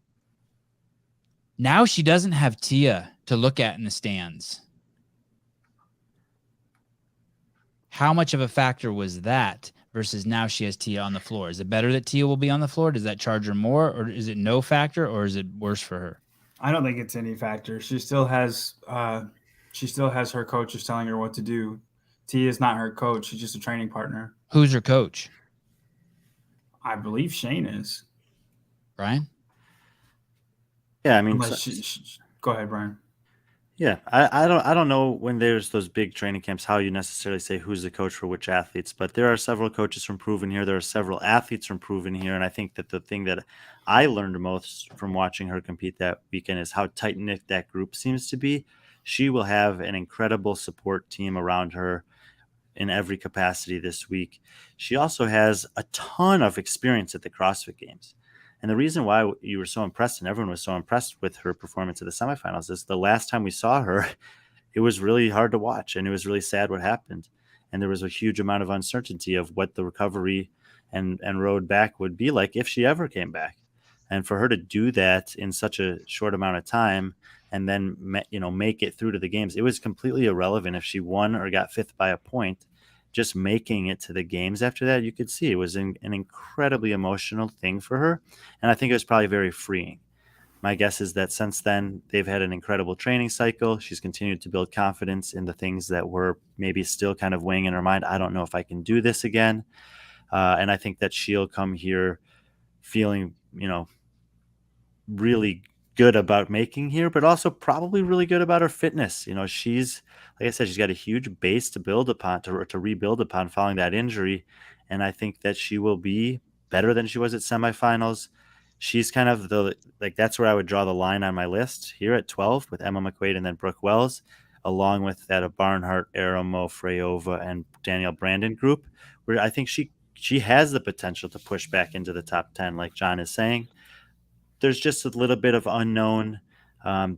Now she doesn't have Tia to look at in the stands. How much of a factor was that versus now she has Tia on the floor? Is it better that Tia will be on the floor? Does that charge her more, or is it no factor, or is it worse for her? I don't think it's any factor. She still has her coaches telling her what to do. Tia is not her coach. She's just a training partner. Who's her coach? I believe Shane is. Brian? Yeah, I mean, go ahead, Brian. Yeah, I don't know when there's those big training camps how you necessarily say who's the coach for which athletes, but there are several coaches from Proven here. There are several athletes from Proven here, and I think that the thing that I learned most from watching her compete that weekend is how tight-knit that group seems to be. She will have an incredible support team around her in every capacity this week. She also has a ton of experience at the CrossFit Games. And the reason why you were so impressed and everyone was so impressed with her performance at the semifinals is the last time we saw her, it was really hard to watch and it was really sad what happened. And there was a huge amount of uncertainty of what the recovery and road back would be like if she ever came back. And for her to do that in such a short amount of time and then, make it through to the games, it was completely irrelevant if she won or got fifth by a point. Just making it to the games after that, you could see it was an incredibly emotional thing for her. And I think it was probably very freeing. My guess is that since then, they've had an incredible training cycle. She's continued to build confidence in the things that were maybe still kind of weighing in her mind. I don't know if I can do this again. And I think that she'll come here feeling, really good about making here, but also probably really good about her fitness. She's, like I said, she's got a huge base to build upon, to rebuild upon following that injury. And I think that she will be better than she was at semifinals. She's kind of that's where I would draw the line on my list here at 12 with Emma McQuaid and then Brooke Wells, along with that of Barnhart, Aramo, Freyova, and Danielle Brandon group, where I think she has the potential to push back into the top 10, like John is saying. There's just a little bit of unknown.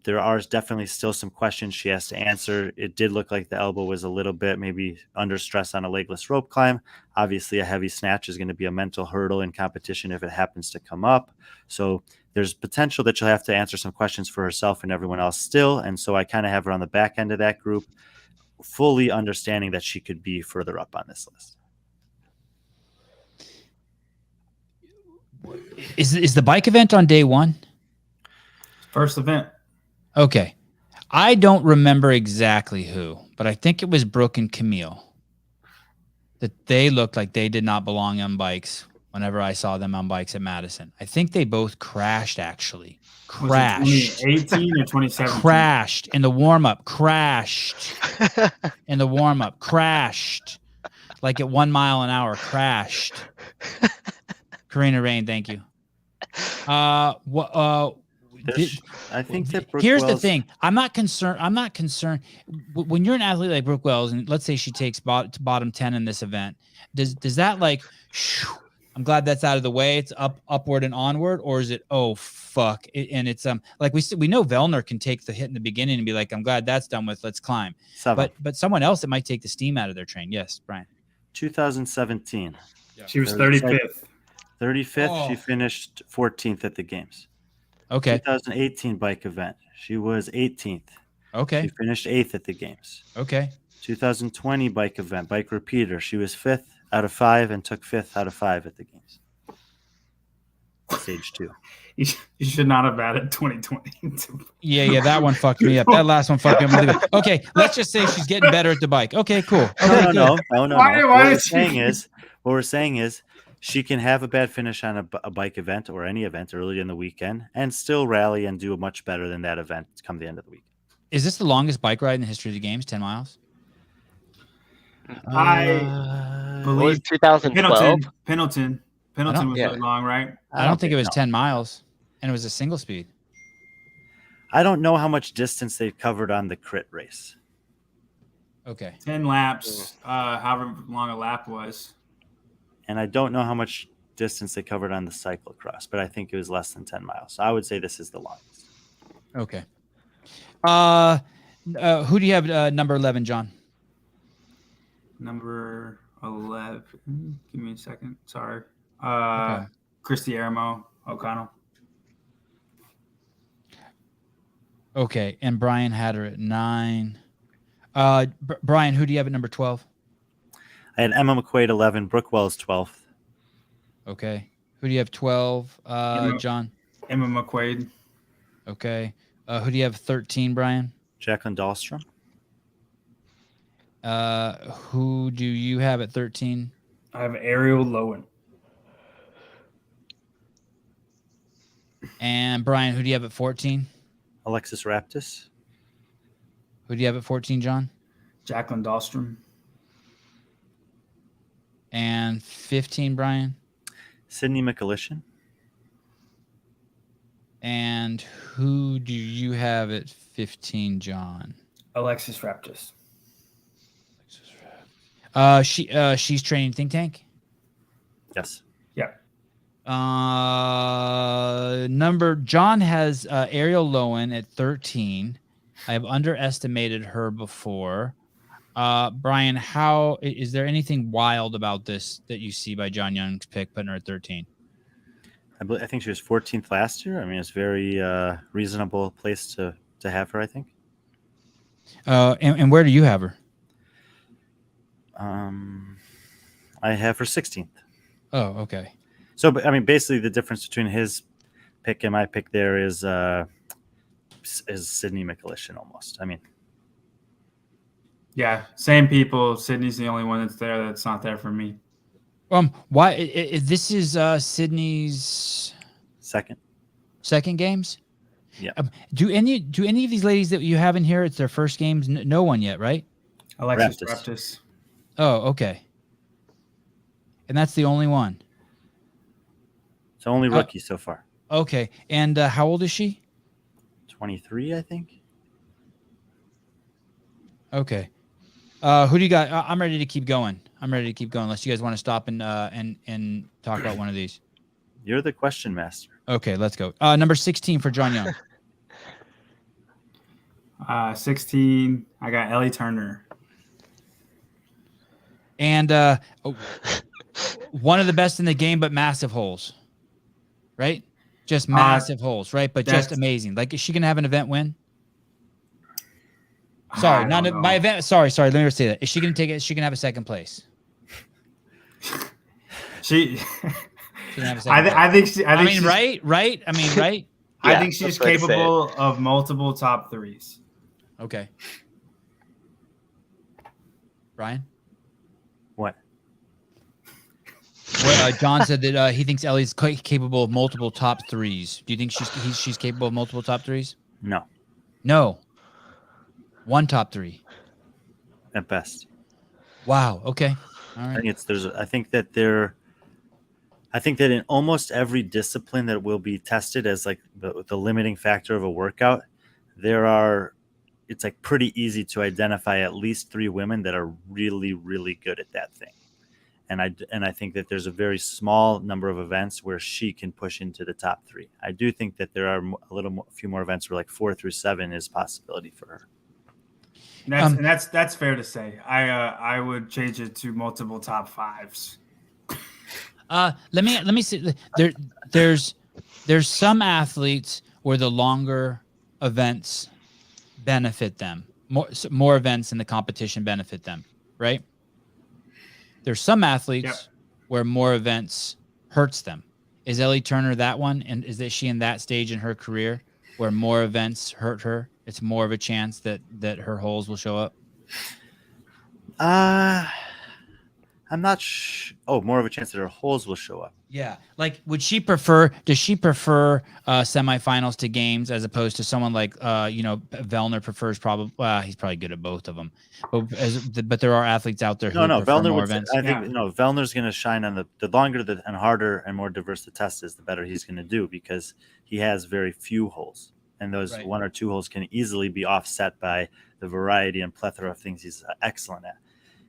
There are definitely still some questions she has to answer. It did look like the elbow was a little bit maybe under stress on a legless rope climb. Obviously, a heavy snatch is going to be a mental hurdle in competition if it happens to come up. So there's potential that she'll have to answer some questions for herself and everyone else still. And so I kind of have her on the back end of that group, fully understanding that she could be further up on this list. Is the bike event on day one? First event. Okay. I don't remember exactly who, but I think it was Brooke and Camille. That they looked like they did not belong on bikes whenever I saw them on bikes at Madison. I think they both crashed, actually. Crashed. 2018 or 2017? Crashed in the warm-up. Crashed in the warm-up. Crashed. Like at 1 mile an hour. Crashed. Karina Rain, thank you. I think that Brooke here's Wells, the thing. I'm not concerned. When you're an athlete like Brooke Wells, and let's say she takes bottom 10 in this event, does that I'm glad that's out of the way. It's upward and onward, or is it fuck? And it's like we know Vellner can take the hit in the beginning and be like, I'm glad that's done with. Let's climb. But someone else that might take the steam out of their train. Yes, Brian. 2017. Yeah. She was 35th. 35th. Oh. She finished 14th at the games. Okay. 2018 bike event. She was 18th. Okay. She finished 8th at the games. Okay. 2020 bike event, bike repeater. She was 5th out of 5 and took 5th out of 5 at the games. Stage 2. You should not have added 2020. Yeah, that one fucked me up. That last one fucked me up. Okay, let's just say she's getting better at the bike. Okay, cool. Okay, no. What we're saying is she can have a bad finish on a bike event or any event early in the weekend and still rally and do much better than that event come the end of the week. Is this the longest bike ride in the history of the games? 10 miles? I believe 2012. Pendleton was really long, right? I don't think it was 10 miles, and it was a single speed. I don't know how much distance they covered on the crit race. Okay. 10 laps, however long a lap was. And I don't know how much distance they covered on the cyclocross, but I think it was less than 10 miles. So I would say this is the longest. Okay. Who do you have number 11, John? Number 11. Give me a second. Sorry. Okay. Christy Aramo O'Connell. Okay, and Brian had her at 9. Brian, who do you have at number 12? I had Emma McQuaid 11, Brooke Wells 12th. Okay. Who do you have 12? John? Emma McQuaid. Okay. Who do you have 13, Brian? Jacqueline Dahlstrom. Who do you have at 13? I have Ariel Lowen. And Brian, who do you have at 14? Alexis Raptis. Who do you have at 14, John? Jacqueline Dahlstrom. And 15, Brian? Sydney McAlishan. And who do you have at 15, John? Alexis Raptis. She's training Think Tank? Yes. Yeah. John has Ariel Lowen at 13. I have underestimated her before. Brian, how is there anything wild about this that you see by John Young's pick, putting her at 13? I think she was 14th last year. I mean, it's a very reasonable place to have her, I think. And where do you have her? I have her 16th. Oh, okay. So, I mean, basically the difference between his pick and my pick there is Sydney McAlishan almost. I mean, Yeah, same people. Sydney's the only one that's there that's not there for me. Why this is Sydney's second games? Yeah. Do any of these ladies that you have in here, it's their first games? No one yet, right? Alexis Raptis. Raptis. Oh, okay. And that's the only one. it's only rookie so far. Okay. And how old is she? 23, I think. Okay. Who do you got? I'm ready to keep going. Unless you guys want to stop and talk about one of these. You're the question master. Okay, let's go. Number 16 for John Young. 16. I got Ellie Turner. And one of the best in the game, but massive holes. Right? Just massive holes, right? But just amazing. Like, is she gonna have an event win? Sorry, not my event. Sorry. Let me say that. Is she gonna take it? Is she gonna have a second place? She. Have a second I think she. I mean, right? I mean, right? I think she's capable of multiple top threes. Okay. Brian? What? John said that he thinks Ellie's capable of multiple top threes. Do you think she's capable of multiple top threes? No. One top three. At best. Wow. Okay. All right. I think that in almost every discipline that will be tested as like the limiting factor of a workout, it's like pretty easy to identify at least 3 women that are really, really good at that thing. And I think that there's a very small number of events where she can push into the top 3. I do think that there are a few more events where like 4 through 7 is a possibility for her. And that's fair to say. I would change it to multiple top 5s. Let me see. There's some athletes where the longer events benefit them. More events in the competition benefit them, right? There's some athletes where more events hurts them. Is Ellie Turner that one? And is she in that stage in her career where more events hurt her? It's more of a chance that her holes will show up. I'm not more of a chance that her holes will show up. Yeah. Like, does she prefer semifinals to games as opposed to someone like, Vellner prefers he's probably good at both of them. But there are athletes out there who prefer Vellner more events. I think, Vellner's going to shine on the longer and harder and more diverse the test is, the better he's going to do because he has very few holes. And those 1 or 2 holes can easily be offset by the variety and plethora of things he's excellent at.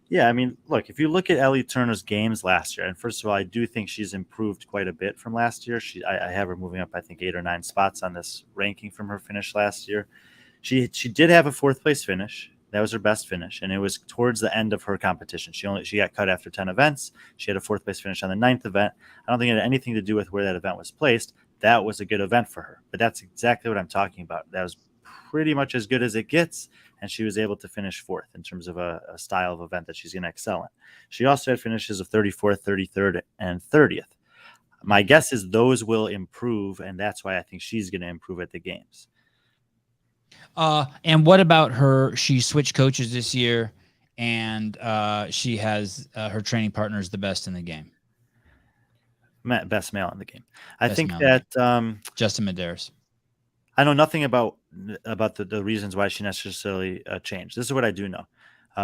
Yeah, I mean, look, if you look at Ellie Turner's games last year, and first of all, I do think she's improved quite a bit from last year. I have her moving up, I think, 8 or 9 spots on this ranking from her finish last year. She did have a 4th place finish. That was her best finish, and it was towards the end of her competition. She got cut after 10 events. She had a 4th place finish on the 9th event. I don't think it had anything to do with where that event was placed. That was a good event for her, but that's exactly what I'm talking about. That was pretty much as good as it gets, and she was able to finish fourth in terms of a style of event that she's going to excel in. She also had finishes of 34th, 33rd, and 30th. My guess is those will improve, and that's why I think she's going to improve at the games. And what about her? She switched coaches this year, and she has her training partner is the best in the game. Best male in the game. I Best think male that Justin Medeiros. I know nothing about the reasons why she necessarily changed. This is what I do know.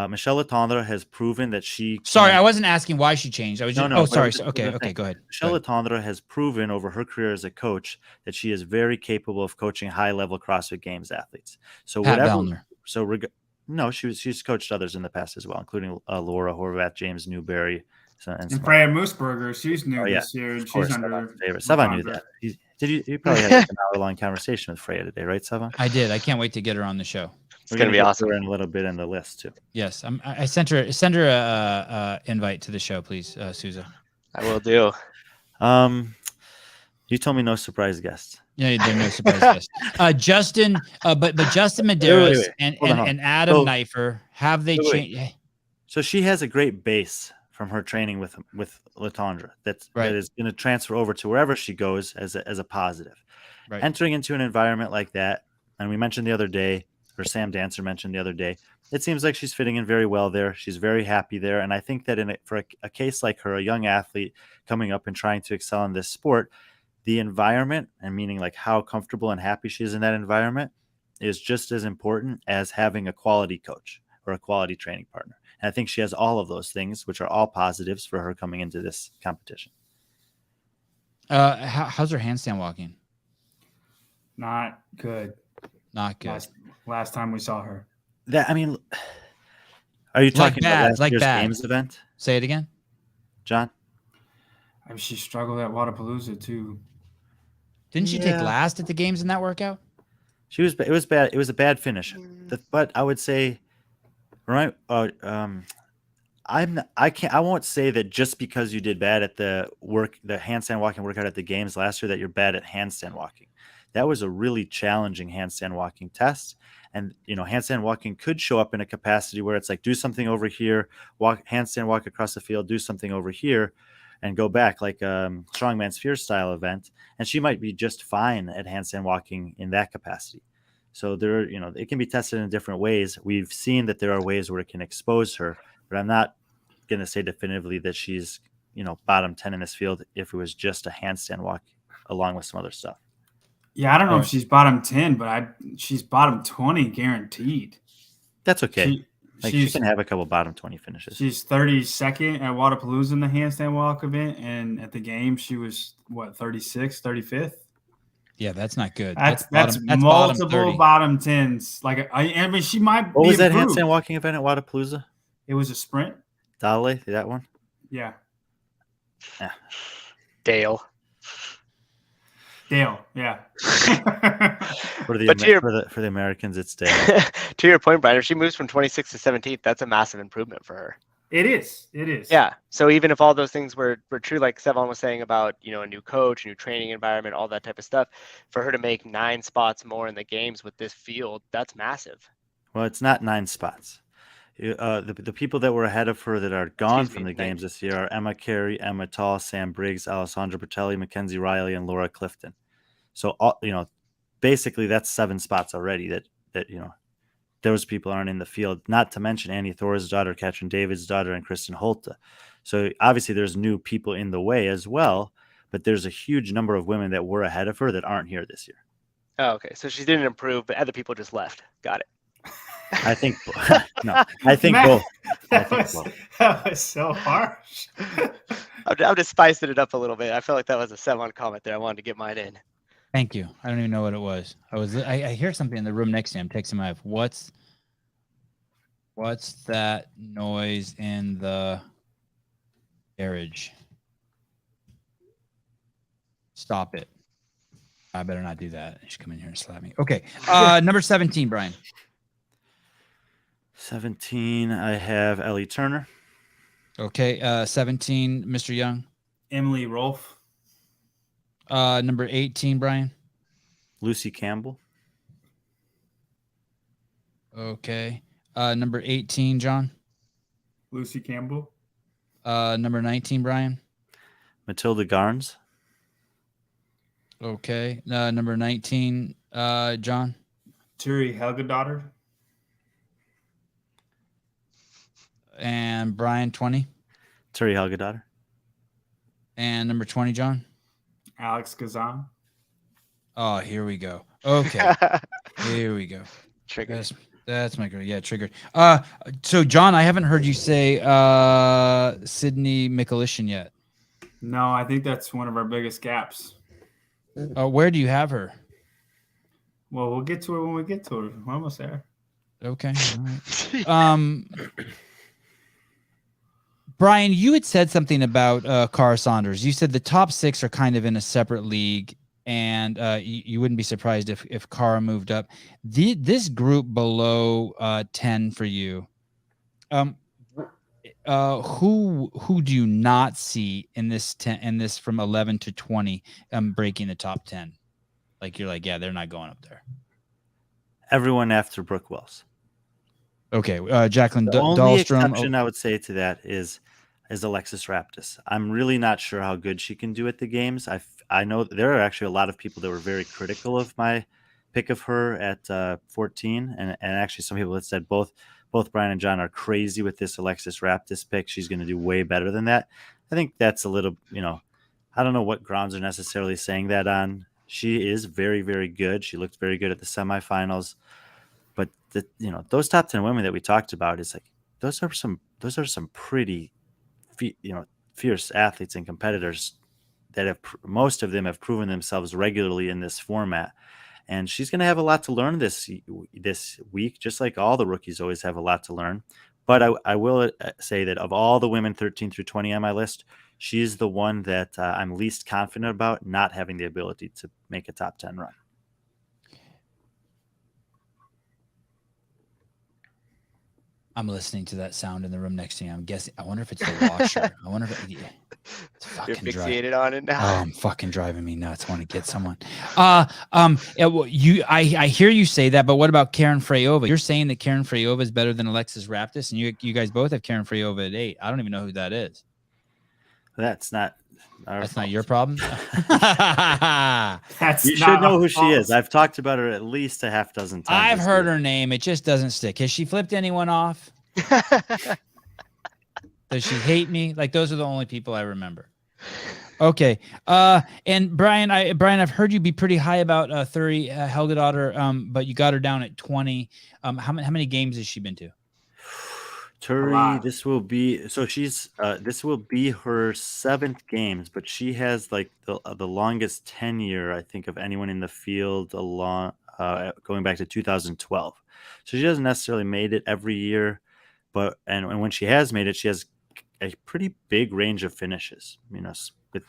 Michelle Letendre has proven that she. Sorry, I wasn't asking why she changed. I was just. No, sorry. Okay, go ahead. Michelle Letendre has proven over her career as a coach that she is very capable of coaching high-level CrossFit Games athletes. So Pat whatever. Vellner. So no, she's coached others in the past as well, including Laura Horvath, James Newberry, and Freya Moosberger. She's new yeah, this year, and of course, she's under favorite. Sevan knew that. You probably had like an hour-long conversation with Freya today, right, Sevan? I did. I can't wait to get her on the show. It's going to be awesome. In a little bit in the list too. Yes, I sent her a invite to the show, please, Souza. I will do. You told me no surprise guests. Yeah, there are no surprise guests. Justin, but Justin Medeiros wait. and Adam Knifer, have they changed? So she has a great base from her training with Letendre that is going to transfer over to wherever she goes as a positive. Right. Entering into an environment like that, and we mentioned the other day, or Sam Dancer mentioned the other day, it seems like she's fitting in very well there. She's very happy there, and I think that for a case like her, a young athlete coming up and trying to excel in this sport, the environment, and meaning like how comfortable and happy she is in that environment, is just as important as having a quality coach or a quality training partner. And I think she has all of those things, which are all positives for her coming into this competition. How's her handstand walking? Not good. Not good. Last time we saw her. Are you talking about last year's bad. games event? Say it again, John. I mean, she struggled at Wadapalooza too. Didn't she take last at the games in that workout? It was bad. It was a bad finish. But I would say, right? I won't say that just because you did bad at the handstand walking workout at the games last year that you're bad at handstand walking. That was a really challenging handstand walking test. And, handstand walking could show up in a capacity where it's like, do something over here, handstand walk across the field, do something over here, and go back like a strongman sphere style event. And she might be just fine at handstand walking in that capacity. So it can be tested in different ways. We've seen that there are ways where it can expose her, but I'm not going to say definitively that she's, bottom 10 in this field if it was just a handstand walk along with some other stuff. Yeah, I don't know if she's bottom 10, but she's bottom 20 guaranteed. That's okay. She can have a couple bottom 20 finishes. She's 32nd at Wadapalooza in the handstand walk event, and at the game she was 36th, 35th. Yeah, that's not good. That's multiple bottom 10s. Like I mean, she might. What was that handstand walking event at Wadapalooza? It was a sprint. Dale, that one. Yeah. Dale, yeah. For the Americans, it's Dale. To your point, Brian, if she moves from 26th to 17th, that's a massive improvement for her. It is. Yeah. So even if all those things were true, like Sevan was saying about, a new coach, new training environment, all that type of stuff, for her to make 9 spots more in the games with this field, that's massive. Well, it's not 9 spots. The people that were ahead of her that are gone from the games this year are Emma Carey, Emma Tall, Sam Briggs, Alessandra Bertelli, Mackenzie Riley, and Laura Clifton. So, basically that's 7 spots already that those people aren't in the field, not to mention Annie Thor's daughter, Katrin David's daughter, and Kristen Holte. So obviously there's new people in the way as well, but there's a huge number of women that were ahead of her that aren't here this year. Oh, okay. So she didn't improve, but other people just left. Got it. I think no. I think both. That was so harsh. I'm just spicing it up a little bit. I felt like that was a Sevan comment there. I wanted to get mine in. Thank you. I don't even know what it was. I hear something in the room next to me. I'm texting my wife. What's that noise in the garage? Stop it. I better not do that. She come in here and slap me. Okay. Number 17, Brian. 17, I have Ellie Turner. Okay. 17, Mr. Young. Emily Rolfe. Number 18, Brian. Lucy Campbell. Okay. Number 18, John. Lucy Campbell. Number 19, Brian. Matilda Garnes. Okay. Number 19, John. Turi Helgadottir. And Brian, 20. Turi Helgadottir. And number 20, John. Alex Kazan. Oh, here we go. Okay. Here we go. Trigger. That's my girl. Yeah, triggered. So John, I haven't heard you say Sydney Mikulishin yet. No, I think that's one of our biggest gaps. Where do you have her? Well, we'll get to it when we get to it. We're almost there. Okay. All right. Brian, you had said something about Cara Saunders. You said the top 6 are kind of in a separate league, and you wouldn't be surprised if Cara moved up. This group below 10 for you, who do you not see in this 10 in this from 11 to 20 breaking the top 10? Like you're like, yeah, they're not going up there. Everyone after Brooke Wells. Okay, Jacqueline The only Dahlstrom. exception I would say to that is Alexis Raptis. I'm really not sure how good she can do at the games. I know there are actually a lot of people that were very critical of my pick of her at 14, and actually some people that said both Brian and John are crazy with this Alexis Raptis pick. She's going to do way better than that. I think that's a little, I don't know what grounds are necessarily saying that on. She is very, very good. She looked very good at the semifinals. But those top 10 women that we talked about, is like those are some pretty fierce athletes and competitors that have most of them have proven themselves regularly in this format, and she's going to have a lot to learn this week, just like all the rookies always have a lot to learn. But I will say that of all the women 13 through 20 on my list, she's the one that I'm least confident about not having the ability to make a top 10 run. I'm listening to that sound in the room next to me. I'm guessing. I wonder if it's the washer. I wonder if it's You're fucking fixated on it now. Oh, I'm fucking driving me nuts. I want to get someone. I hear you say that, but what about Karen Freyova? You're saying that Karen Freyova is better than Alexis Raptis, and you guys both have Karen Freyova at 8. I don't even know who that is. That's not. That's not your problem. You should know who she is. I've talked about her at least a half dozen times. I've heard her name. It just doesn't stick. Has she flipped anyone off? Does she hate me? Like, those are the only people I remember. Okay. And Brian, I've heard you be pretty high about Turi Helgadottir, but you got her down at 20. How many games has she been to? Turi, this will be this will be her 7th games, but she has like the longest tenure, I think, of anyone in the field going back to 2012. So she doesn't necessarily made it every year, but when she has made it, she has a pretty big range of finishes. With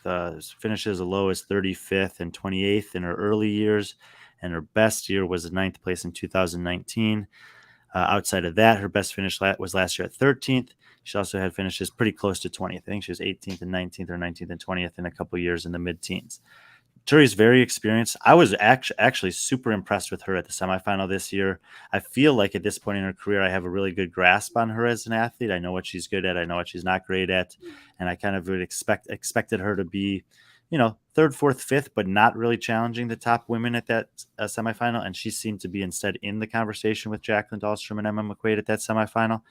finishes as low as 35th and 28th in her early years, and her best year was 9th place in 2019. Outside of that, her best finish was last year at 13th. She also had finishes pretty close to 20th. I think she was 18th and 19th, or 19th and 20th in a couple of years in the mid-teens. Turi's very experienced. I was actually super impressed with her at the semifinal this year. I feel like at this point in her career, I have a really good grasp on her as an athlete. I know what she's good at. I know what she's not great at. And I kind of would expected her to be, 3rd, 4th, 5th, but not really challenging the top women at that semifinal. And she seemed to be instead in the conversation with Jacqueline Dahlstrom and Emma McQuaid at that semifinal.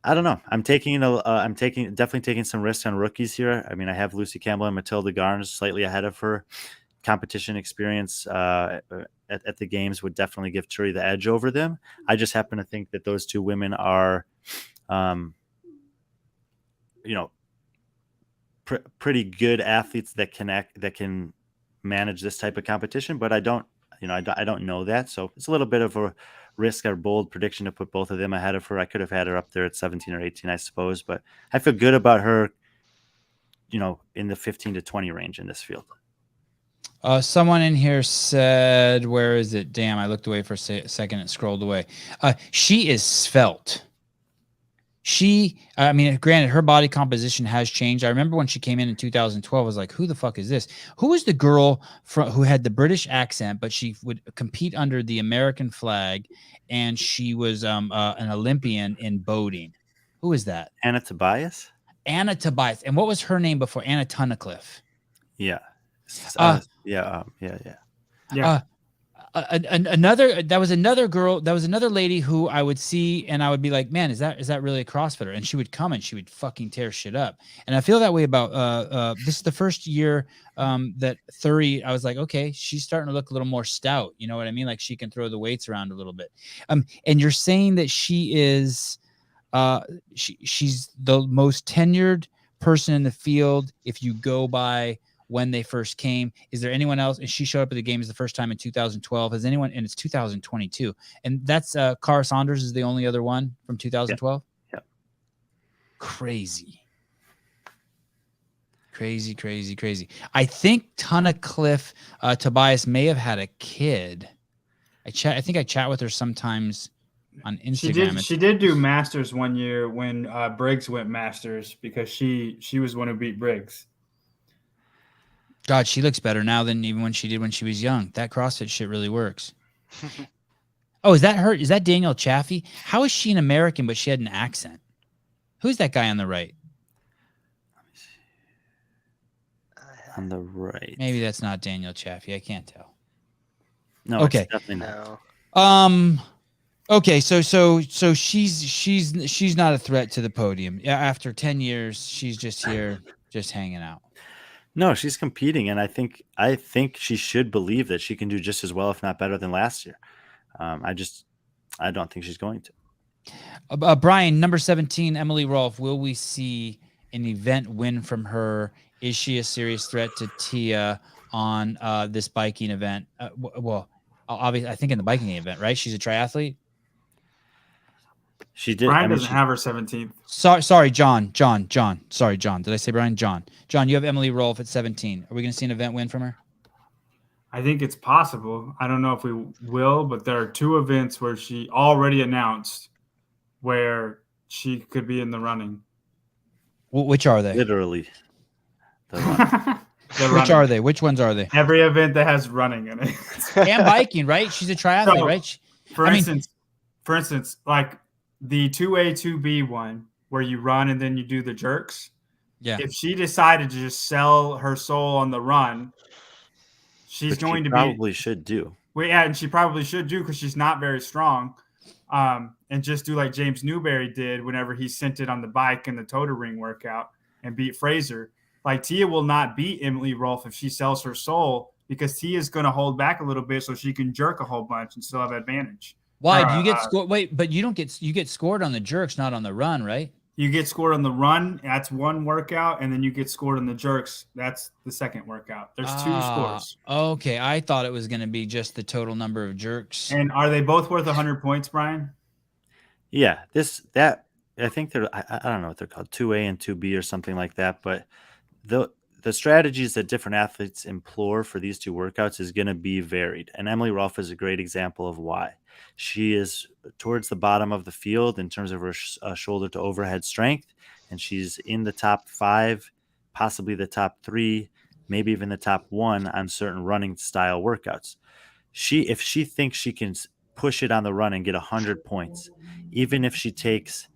I don't know. I'm definitely taking some risks on rookies here. I mean, I have Lucy Campbell and Matilda Garnes slightly ahead of her. Competition experience at the games would definitely give Turi the edge over them. I just happen to think that those two women are, pretty good athletes that can manage this type of competition. But I don't know that. So it's a little bit of a risk or bold prediction to put both of them ahead of her. I could have had her up there at 17 or 18, I suppose, but I feel good about her, in the 15 to 20 range in this field. Someone in here said, where is it? Damn, I looked away for a second and scrolled away. She is svelte. I mean, granted, her body composition has changed. I remember when she came in 2012, I was like, who the fuck is this? Who was the girl who had the British accent, but she would compete under the American flag, and she was an Olympian in boating? Who is that? Anna Tobias? Anna Tobias. And what was her name before? Anna Tunnicliffe. Yeah. Yeah. Another girl, that was another lady who I would see and I would be like, man, is that really a CrossFitter? And she would come and she would fucking tear shit up. And I feel that way about this is the first year that Thury, I was like, okay, she's starting to look a little more stout. You know what I mean? Like she can throw the weights around a little bit. And you're saying that she is she's the most tenured person in the field if you go by when they first came. Is there anyone else? And she showed up at the games the first time in 2012. Has anyone? And it's 2022. And that's Cara Saunders is the only other one from 2012. Yep. Crazy. I think Tunnicliffe Tobias may have had a kid. I think I chat with her sometimes on Instagram. She did do Masters one year when Briggs went Masters because she was one who beat Briggs. God, she looks better now than even when she did when she was young. That CrossFit shit really works. Oh, is that her? Is that Danielle Chaffee? How is she an American, but she had an accent? Who's that guy on the right? On the right. Maybe that's not Danielle Chaffee. I can't tell. No, okay. It's definitely not. No. Okay, so she's not a threat to the podium. After 10 years, she's just here, just hanging out. No, she's competing, and I think she should believe that she can do just as well, if not better, than last year. I don't think she's going to. Brian, number 17, Emily Rolfe. Will we see an event win from her? Is she a serious threat to Tia on this biking event? Well, obviously, I think in the biking event, right? She's a triathlete. She did. Brian doesn't have her 17th. Sorry, John. Sorry, John. Did I say Brian? John, you have Emily Rolfe at 17. Are we going to see an event win from her? I think it's possible. I don't know if we will, but there are 2 events where she already announced where she could be in the running. Which are they? Literally. Which are they? Which ones are they? Every event that has running in it. And biking, right? She's a triathlete, So, right? For instance, like the 2A, 2B one where you run and then you do the jerks. Yeah. If she decided to just sell her soul on the run, she's going to probably should do. Well, yeah, and she probably should do because she's not very strong. And just do like James Newberry did whenever he sent it on the bike in the Total Ring workout and beat Fraser. Like Tia will not beat Emily Rolfe if she sells her soul because Tia is going to hold back a little bit so she can jerk a whole bunch and still have advantage. Why do you get scored? Wait, but you get scored on the jerks, not on the run, right? You get scored on the run. That's one workout, and then you get scored on the jerks. That's the second workout. There's 2 scores. Okay, I thought it was going to be just the total number of jerks. And are they both worth 100 points, Brian? Yeah, I think they're. I don't know what they're called, 2A and 2B or something like that. But the strategies that different athletes employ for these 2 workouts is going to be varied. And Emily Rolfe is a great example of why. She is towards the bottom of the field in terms of her shoulder to overhead strength, and she's in the top 5, possibly the top 3, maybe even the top 1 on certain running style workouts. If she thinks she can push it on the run and get 100 points, even if she takes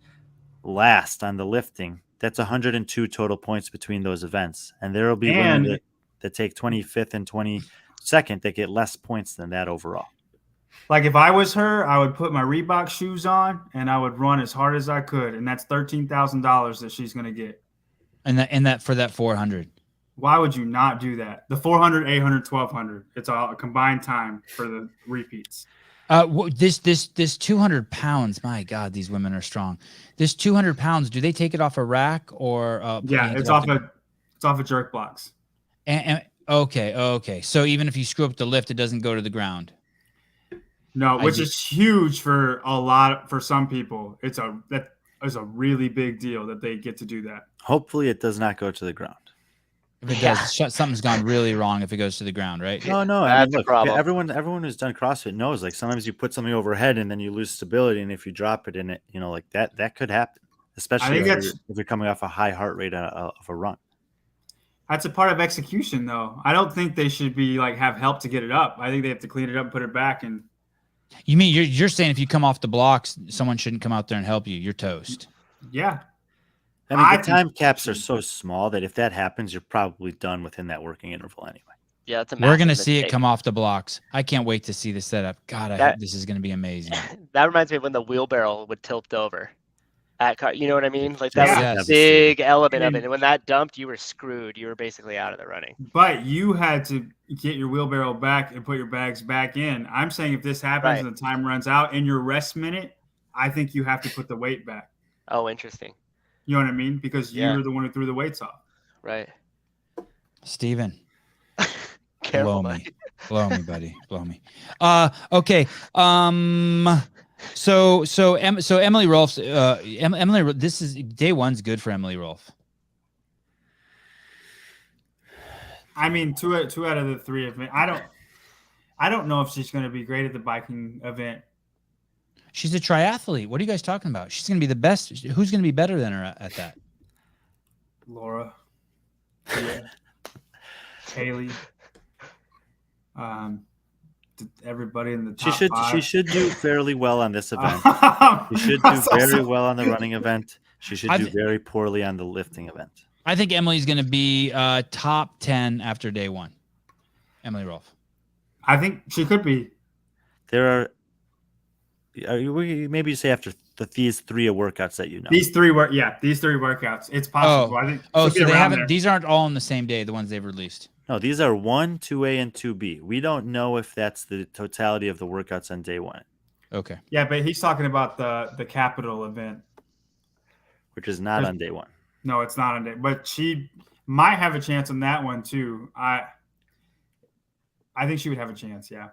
last on the lifting, that's 102 total points between those events. And there will be women that take 25th and 22nd that get less points than that overall. Like if I was her, I would put my Reebok shoes on and I would run as hard as I could. And that's $13,000 that she's going to get. And that for that 400. Why would you not do that? The 400, 800, 1200. It's a combined time for the repeats. This 200 pounds. My God, these women are strong. This 200 pounds. Do they take it off a rack or? It's off of jerk blocks. And okay. So even if you screw up the lift, it doesn't go to the ground. No, which is huge for some people. That is a really big deal that they get to do that. Hopefully, it does not go to the ground. If it does, something's gone really wrong if it goes to the ground, right? No. That's a problem. Everyone who's done CrossFit knows, like, sometimes you put something overhead and then you lose stability, and if you drop it in it, like that could happen. especially think if you're coming off a high heart rate of a run. That's a part of execution, though. I don't think they should be like have help to get it up. I think they have to clean it up, put it back, and. You mean you're saying if you come off the blocks, someone shouldn't come out there and help you? You're toast. Yeah. I mean, the time caps are so small that if that happens, you're probably done within that working interval anyway. Yeah, it's a We're going to massive see it mistake. come off the blocks. I can't wait to see the setup. God, I hope this is going to be amazing. That reminds me of when the wheelbarrow would tilt over. You know what I mean? Like that Yeah. was a big element of it. And when that dumped, you were screwed. You were basically out of the running. But you had to get your wheelbarrow back and put your bags back in. I'm saying if this happens and the time runs out in your rest minute, I think you have to put the weight back. Oh, interesting. You know what I mean? Because you're the one who threw the weights off. Right. Steven. Careful, blow me, buddy. Blow me. Okay. So Emily Rolfe. Emily, this is day one's good for Emily Rolfe. I mean, two out of the three of me. I don't know if she's going to be great at the biking event. She's a triathlete. What are you guys talking about? She's going to be the best. Who's going to be better than her at that? Laura. Yeah. Haley. Everybody in the top She should do fairly well on this event. She should do very well on the running event. She should do very poorly on the lifting event. I think Emily's going to be top 10 after day one. Emily Rolfe. I think she could be. Maybe you say after these three workouts that you know. These three workouts. It's possible. I think. So they haven't. There. These aren't all on the same day. The ones they've released. No, these are 1, 2A, and 2B. We don't know if that's the totality of the workouts on day one. Okay. Yeah, but he's talking about the Capital event, which is not on day one. No, it's not on day. But she might have a chance on that one too. I think she would have a chance. Yeah.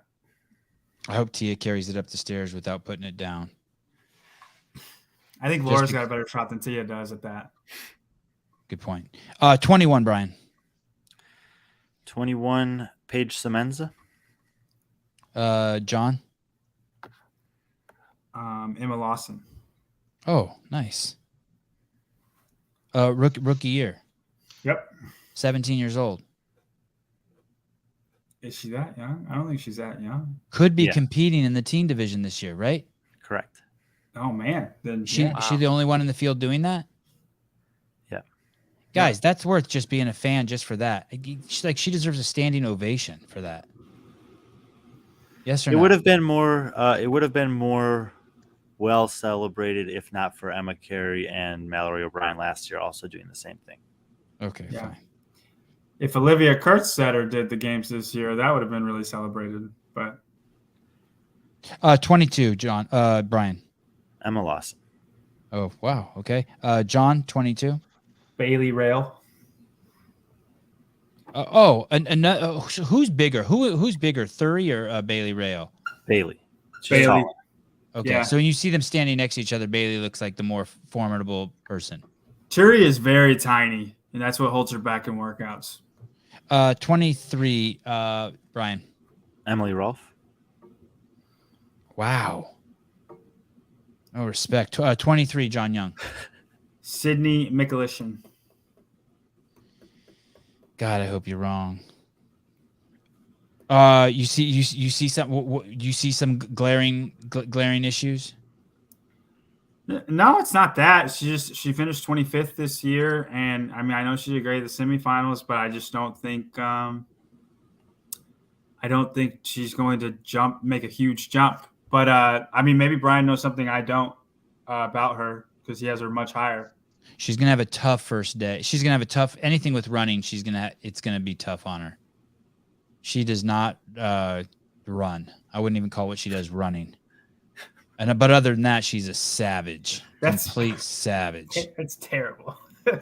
I hope Tia carries it up the stairs without putting it down. I think Laura's got a better shot than Tia does at that. Good point. 21, Brian. 21, Paige Semenza. John. Emma Lawson. Oh, nice. Rookie year. Yep. 17 years old. Is she that young? I don't think she's that young. Could be competing in the teen division this year, right? Correct. Oh man, then she the only one in the field doing that? Yeah. Guys, that's worth just being a fan just for that. She deserves a standing ovation for that. Yes or no? It would have been more. It would have been more well celebrated if not for Emma Carey and Mallory O'Brien last year also doing the same thing. Okay, fine. If Olivia Kurtzsetter did the games this year, that would have been really celebrated. But 22, John. Brian. Emma Lawson. Oh wow. Okay. John, 22. Bailey Rail. Who's bigger? Who's bigger, Thury or Bailey Rail? Bailey. Bailey. Okay. Yeah. So when you see them standing next to each other, Bailey looks like the more formidable person. Turi is very tiny, and that's what holds her back in workouts. 23, Brian. Emily Rolfe. Wow. No respect. 23, John Young. Sydney Mikulishin. God, I hope you're wrong. You see some glaring issues? No, it's not that. She finished 25th this year, and I mean I know she did great at the semifinals, but I just don't think she's going to make a huge jump. But I mean maybe Brian knows something I don't about her because he has her much higher. She's gonna have a tough first day. She's gonna have a tough anything with running. It's gonna be tough on her. She does not run. I wouldn't even call what she does running. But other than that, she's a savage. Complete savage. It's terrible.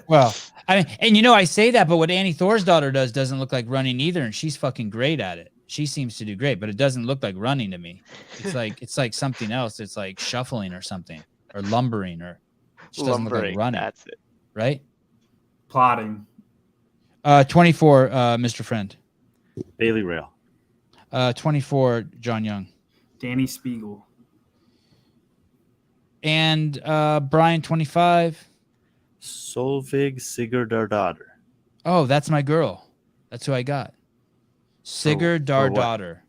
Well, I mean, and I say that, but what Annie Thorsdottir does doesn't look like running either, and she's fucking great at it. She seems to do great, but it doesn't look like running to me. It's like something else. It's like shuffling or something, or lumbering, or it just doesn't look like running. That's it. Right? Plotting. 24, Mr. Friend. Bailey Rail. 24, John Young. Danny Spiegel. And Brian, 25. Solveig Sigurdardóttir. Oh, that's my girl. That's who I got. Sigurdardóttir.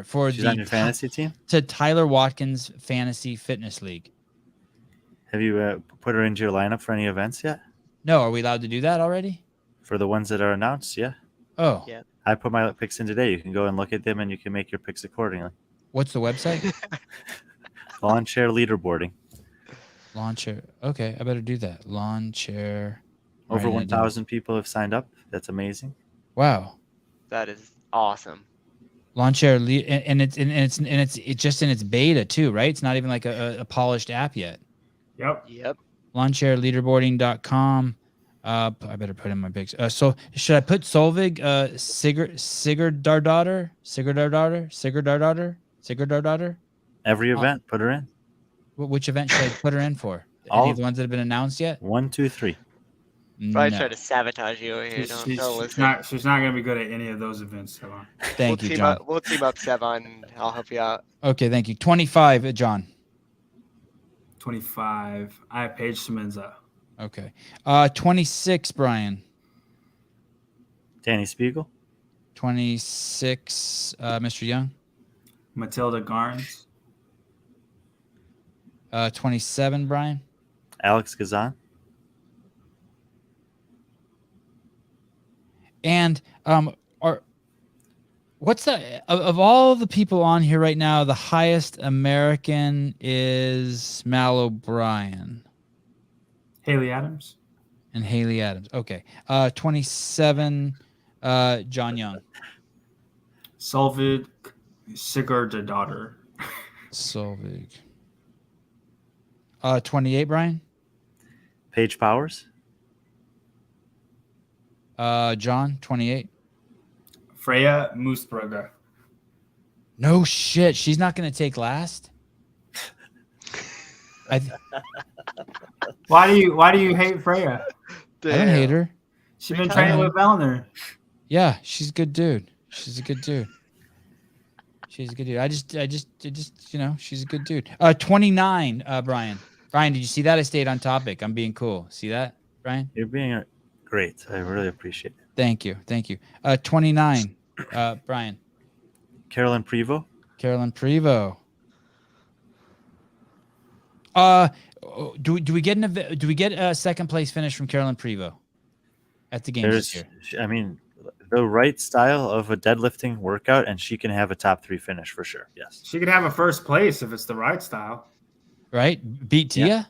For She's the on your fantasy team? to Tyler Watkins Fantasy Fitness League. Have you put her into your lineup for any events yet? No, are we allowed to do that already? For the ones that are announced, yeah. Oh, Yeah. I put my picks in today. You can go and look at them and you can make your picks accordingly. what's the website? Lawn chair leaderboarding. Lawn chair. Okay, I better do that. Lawn chair. Over Writing it down. 1,000 people have signed up. That's amazing. Wow. That is awesome. Lawn chair and it's just in its beta too, right? It's not even like a polished app yet. Yep. Lawnchairleaderboarding.com. I better put in my picks. So should I put Solveig Sigurdardóttir? Every event, put her in. Which event should I put her in for? All Any of of the ones that have been announced yet? 1, 2, 3. Probably No. try to sabotage you over here. Don't She's listen. she's not going to be good at any of those events. So. Thank you, John. We'll team up, Sevan. I'll help you out. Okay, thank you. 25, John. 25. I have Paige Semenza. Okay. 26, Brian. Danny Spiegel. 26, Mr. Young. Matilda Garns. 27, Brian. Alex Gazan. And what's the of all the people on here right now, the highest American is Mal O'Brien Haley Adams. and Haley Adams. Okay. 27, John Young. Solveig Sigurdardóttir. Solveig. 28, Brian. Paige Powers. John, 28. Freya Moosbrugger. No shit. She's not going to take last. I Why do you hate Freya? don't hate her. She's been training with Vellner. Yeah, she's a good dude. She's a good dude. I just, she's a good dude. 29, Brian. Brian, did you see that? I stayed on topic. I'm being cool. See that, Brian? You're being great. I really appreciate it. Thank you. 29, Brian. Carolyn Prevost. Carolyn Prevost. Do we get a second place finish from Carolyn Prevost at the games this year? I mean, the right style of a deadlifting workout, and she can have a top 3 finish for sure. Yes. She could have a first place if it's the right style. Right? Beat Tia?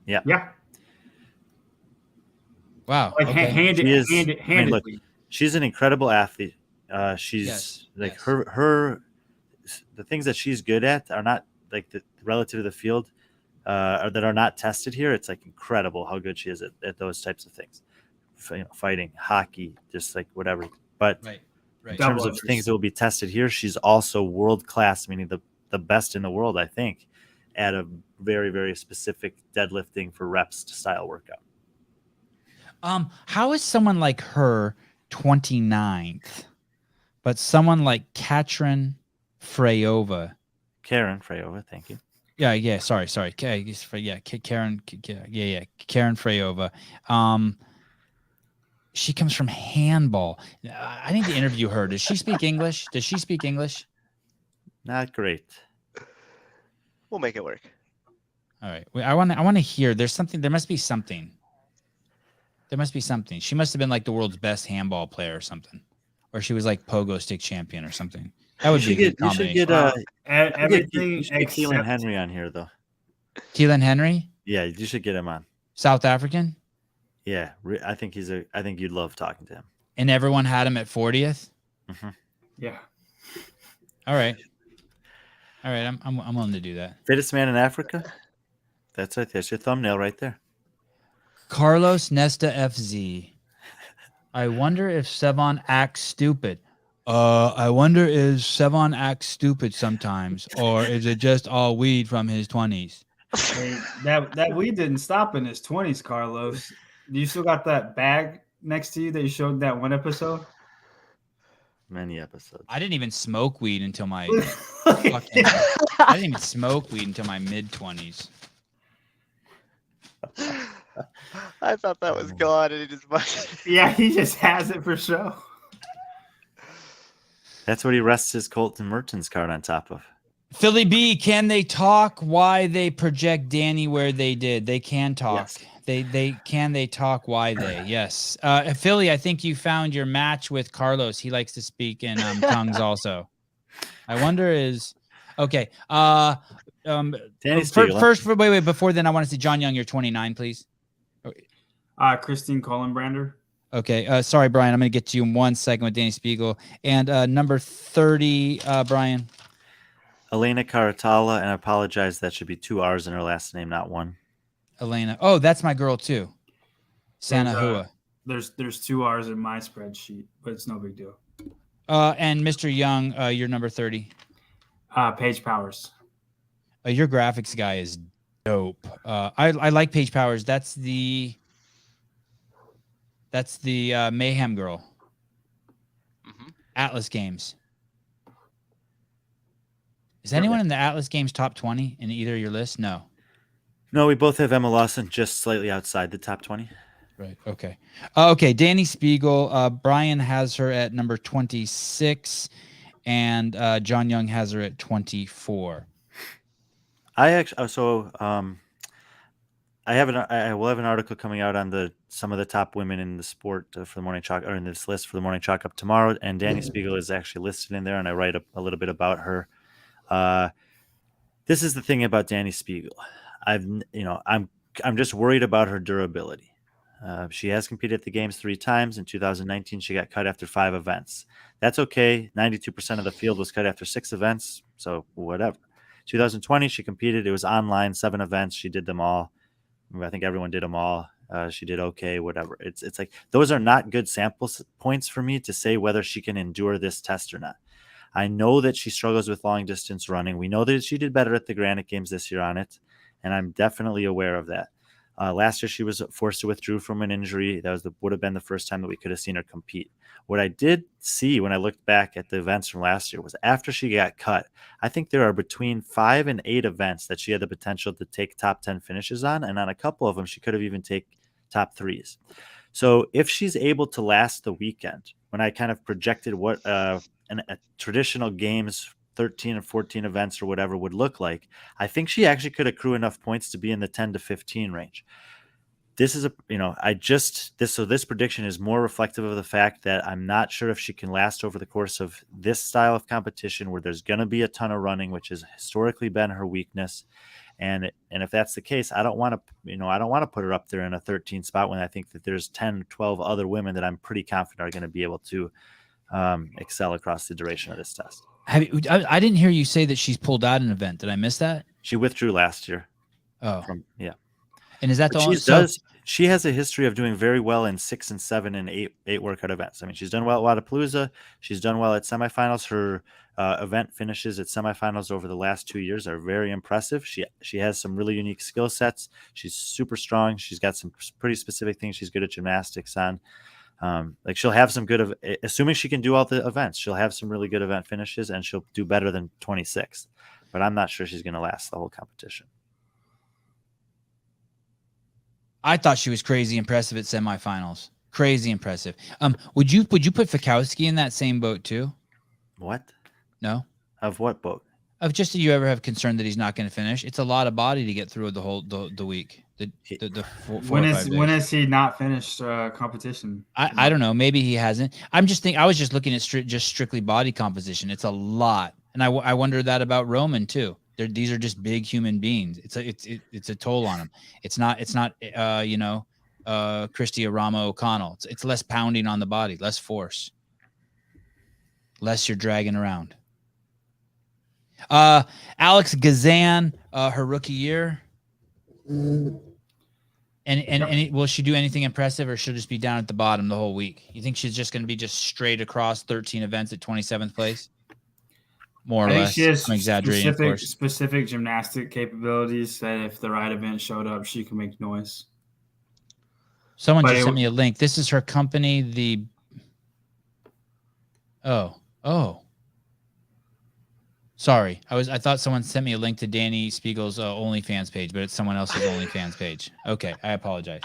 Yeah. Yeah. Wow. Like okay. handedly. She's an incredible athlete. She's Yes, like yes. her the things that she's good at are not like relative to the field or that are not tested here. It's like incredible how good she is at those types of things. Fighting, hockey, just like whatever. But Right. in terms of things that will be tested here, she's also world class, meaning the best in the world, I think, at a very, very specific deadlifting for reps style workout. How is someone like her 29th, but someone like Karen Freyova? Karen Freyova, thank you. Yeah. Sorry. Karen. Karen Freyova. She comes from handball. I need to interview her. Does she speak English? Not great. We'll make it work. All right. I want to hear. There must be something. She must have been like the world's best handball player or something, or she was like pogo stick champion or something. That would be a good combination. Everything you should get Keelan Henry on here though. Keelan Henry, Yeah, you should get him on. South African, Yeah, I think you'd love talking to him. and everyone had him at 40th. Mm-hmm. Yeah. All right. I'm willing to do that. Fittest man in Africa. That's right. That's your thumbnail right there. Carlos Nesta FZ. I wonder if Sevan acts stupid. I wonder if Sevan acts stupid sometimes, or is it just all weed from his 20s? Hey, that weed didn't stop in his 20s, Carlos. Do you still got that bag next to you that you showed that one episode? Many episodes. I didn't even smoke weed until my I didn't even smoke weed until my mid-20s. I thought that was gone, and he just Yeah, he just has it for show. That's what he rests his Colton Mertens card on top of. Philly B, can they talk why they project Danny where they did? They can talk. Yes. They talk why they? Yes. Philly, I think you found your match with Carlos. He likes to speak in tongues also. I wonder okay. Danny Spiegel. First, wait. Before then, I want to see John Young. You're 29, please. Christine Coleman. Okay. Sorry, Brian. I'm going to get to you in 1 second with Danny Spiegel. And number 30, Brian. Elena Caratala, and I apologize. That should be 2 R's in her last name, not 1. Elena. Oh, that's my girl too. Sanahua. There's 2 R's in my spreadsheet, but it's no big deal. And Mr. Young, you're number 30. Paige Powers. Your graphics guy is dope. I like Paige Powers. That's the Mayhem girl. Mm-hmm. Atlas Games. Is anyone in the Atlas Games top 20 in either of your lists? No. No, we both have Emma Lawson just slightly outside the top 20. Right. Okay. Okay. Danny Spiegel. Brian has her at number 26, and John Young has her at 24. I will have an article coming out on some of the top women in the sport for the morning chalk, or in this list for the morning chalk up tomorrow. And Danny Spiegel is actually listed in there, and I write a little bit about her. This is the thing about Danny Spiegel. I'm just worried about her durability. She has competed at the games 3 times. In 2019, she got cut after 5 events. That's okay. 92% of the field was cut after 6 events, so whatever. 2020, she competed. It was online, 7 events. She did them all. I think everyone did them all. She did okay, whatever. It's like those are not good sample points for me to say whether she can endure this test or not. I know that she struggles with long distance running. We know that she did better at the Granite Games this year on it, and I'm definitely aware of that. Last year, she was forced to withdraw from an injury. That would have been the first time that we could have seen her compete. What I did see when I looked back at the events from last year was after she got cut, I think there are between 5 and 8 events that she had the potential to take top 10 finishes on, and on a couple of them, she could have even taken top 3s. So if she's able to last the weekend, when I kind of projected what a traditional games 13 and 14 events or whatever would look like, I think she actually could accrue enough points to be in the 10 to 15 range. This is this prediction is more reflective of the fact that I'm not sure if she can last over the course of this style of competition where there's going to be a ton of running, which has historically been her weakness. And if that's the case, I don't want to put her up there in a 13 spot when I think that there's 10, 12 other women that I'm pretty confident are going to be able to excel across the duration of this test. I didn't hear you say that she's pulled out an event. Did I miss that? She withdrew last year. Oh, yeah. And is that the only? She has a history of doing very well in 6 and 7 and 8 workout events. I mean, she's done well at Wadapalooza. She's done well at semifinals. Her event finishes at semifinals over the last 2 years are very impressive. She has some really unique skill sets. She's super strong. She's got some pretty specific things she's good at gymnastics on. She'll have some good assuming she can do all the events, she'll have some really good event finishes and she'll do better than 26th. But I'm not sure she's going to last the whole competition. I thought she was crazy impressive at semifinals. Crazy impressive. Would you put Fikowski in that same boat too? What? No. Of what boat? Of just do you ever have concern that he's not going to finish? It's a lot of body to get through the whole the week. When has he not finished competition? I don't know. Maybe he hasn't. I was just looking at strictly body composition. It's a lot, and I wonder that about Roman too. These are just big human beings. It's a toll on them. It's not Christy Arama O'Connell. It's less pounding on the body, less force, less you're dragging around. Alex Gazan, her rookie year. And will she do anything impressive, or she'll just be down at the bottom the whole week? You think she's just going to be just straight across 13 events at 27th place? More or less. She has I'm exaggerating, of course. Specific gymnastic capabilities that if the right event showed up, she can make noise. Someone just sent me a link. This is her company. Sorry, I thought someone sent me a link to Danny Spiegel's OnlyFans page, but it's someone else's OnlyFans page. Okay, I apologize.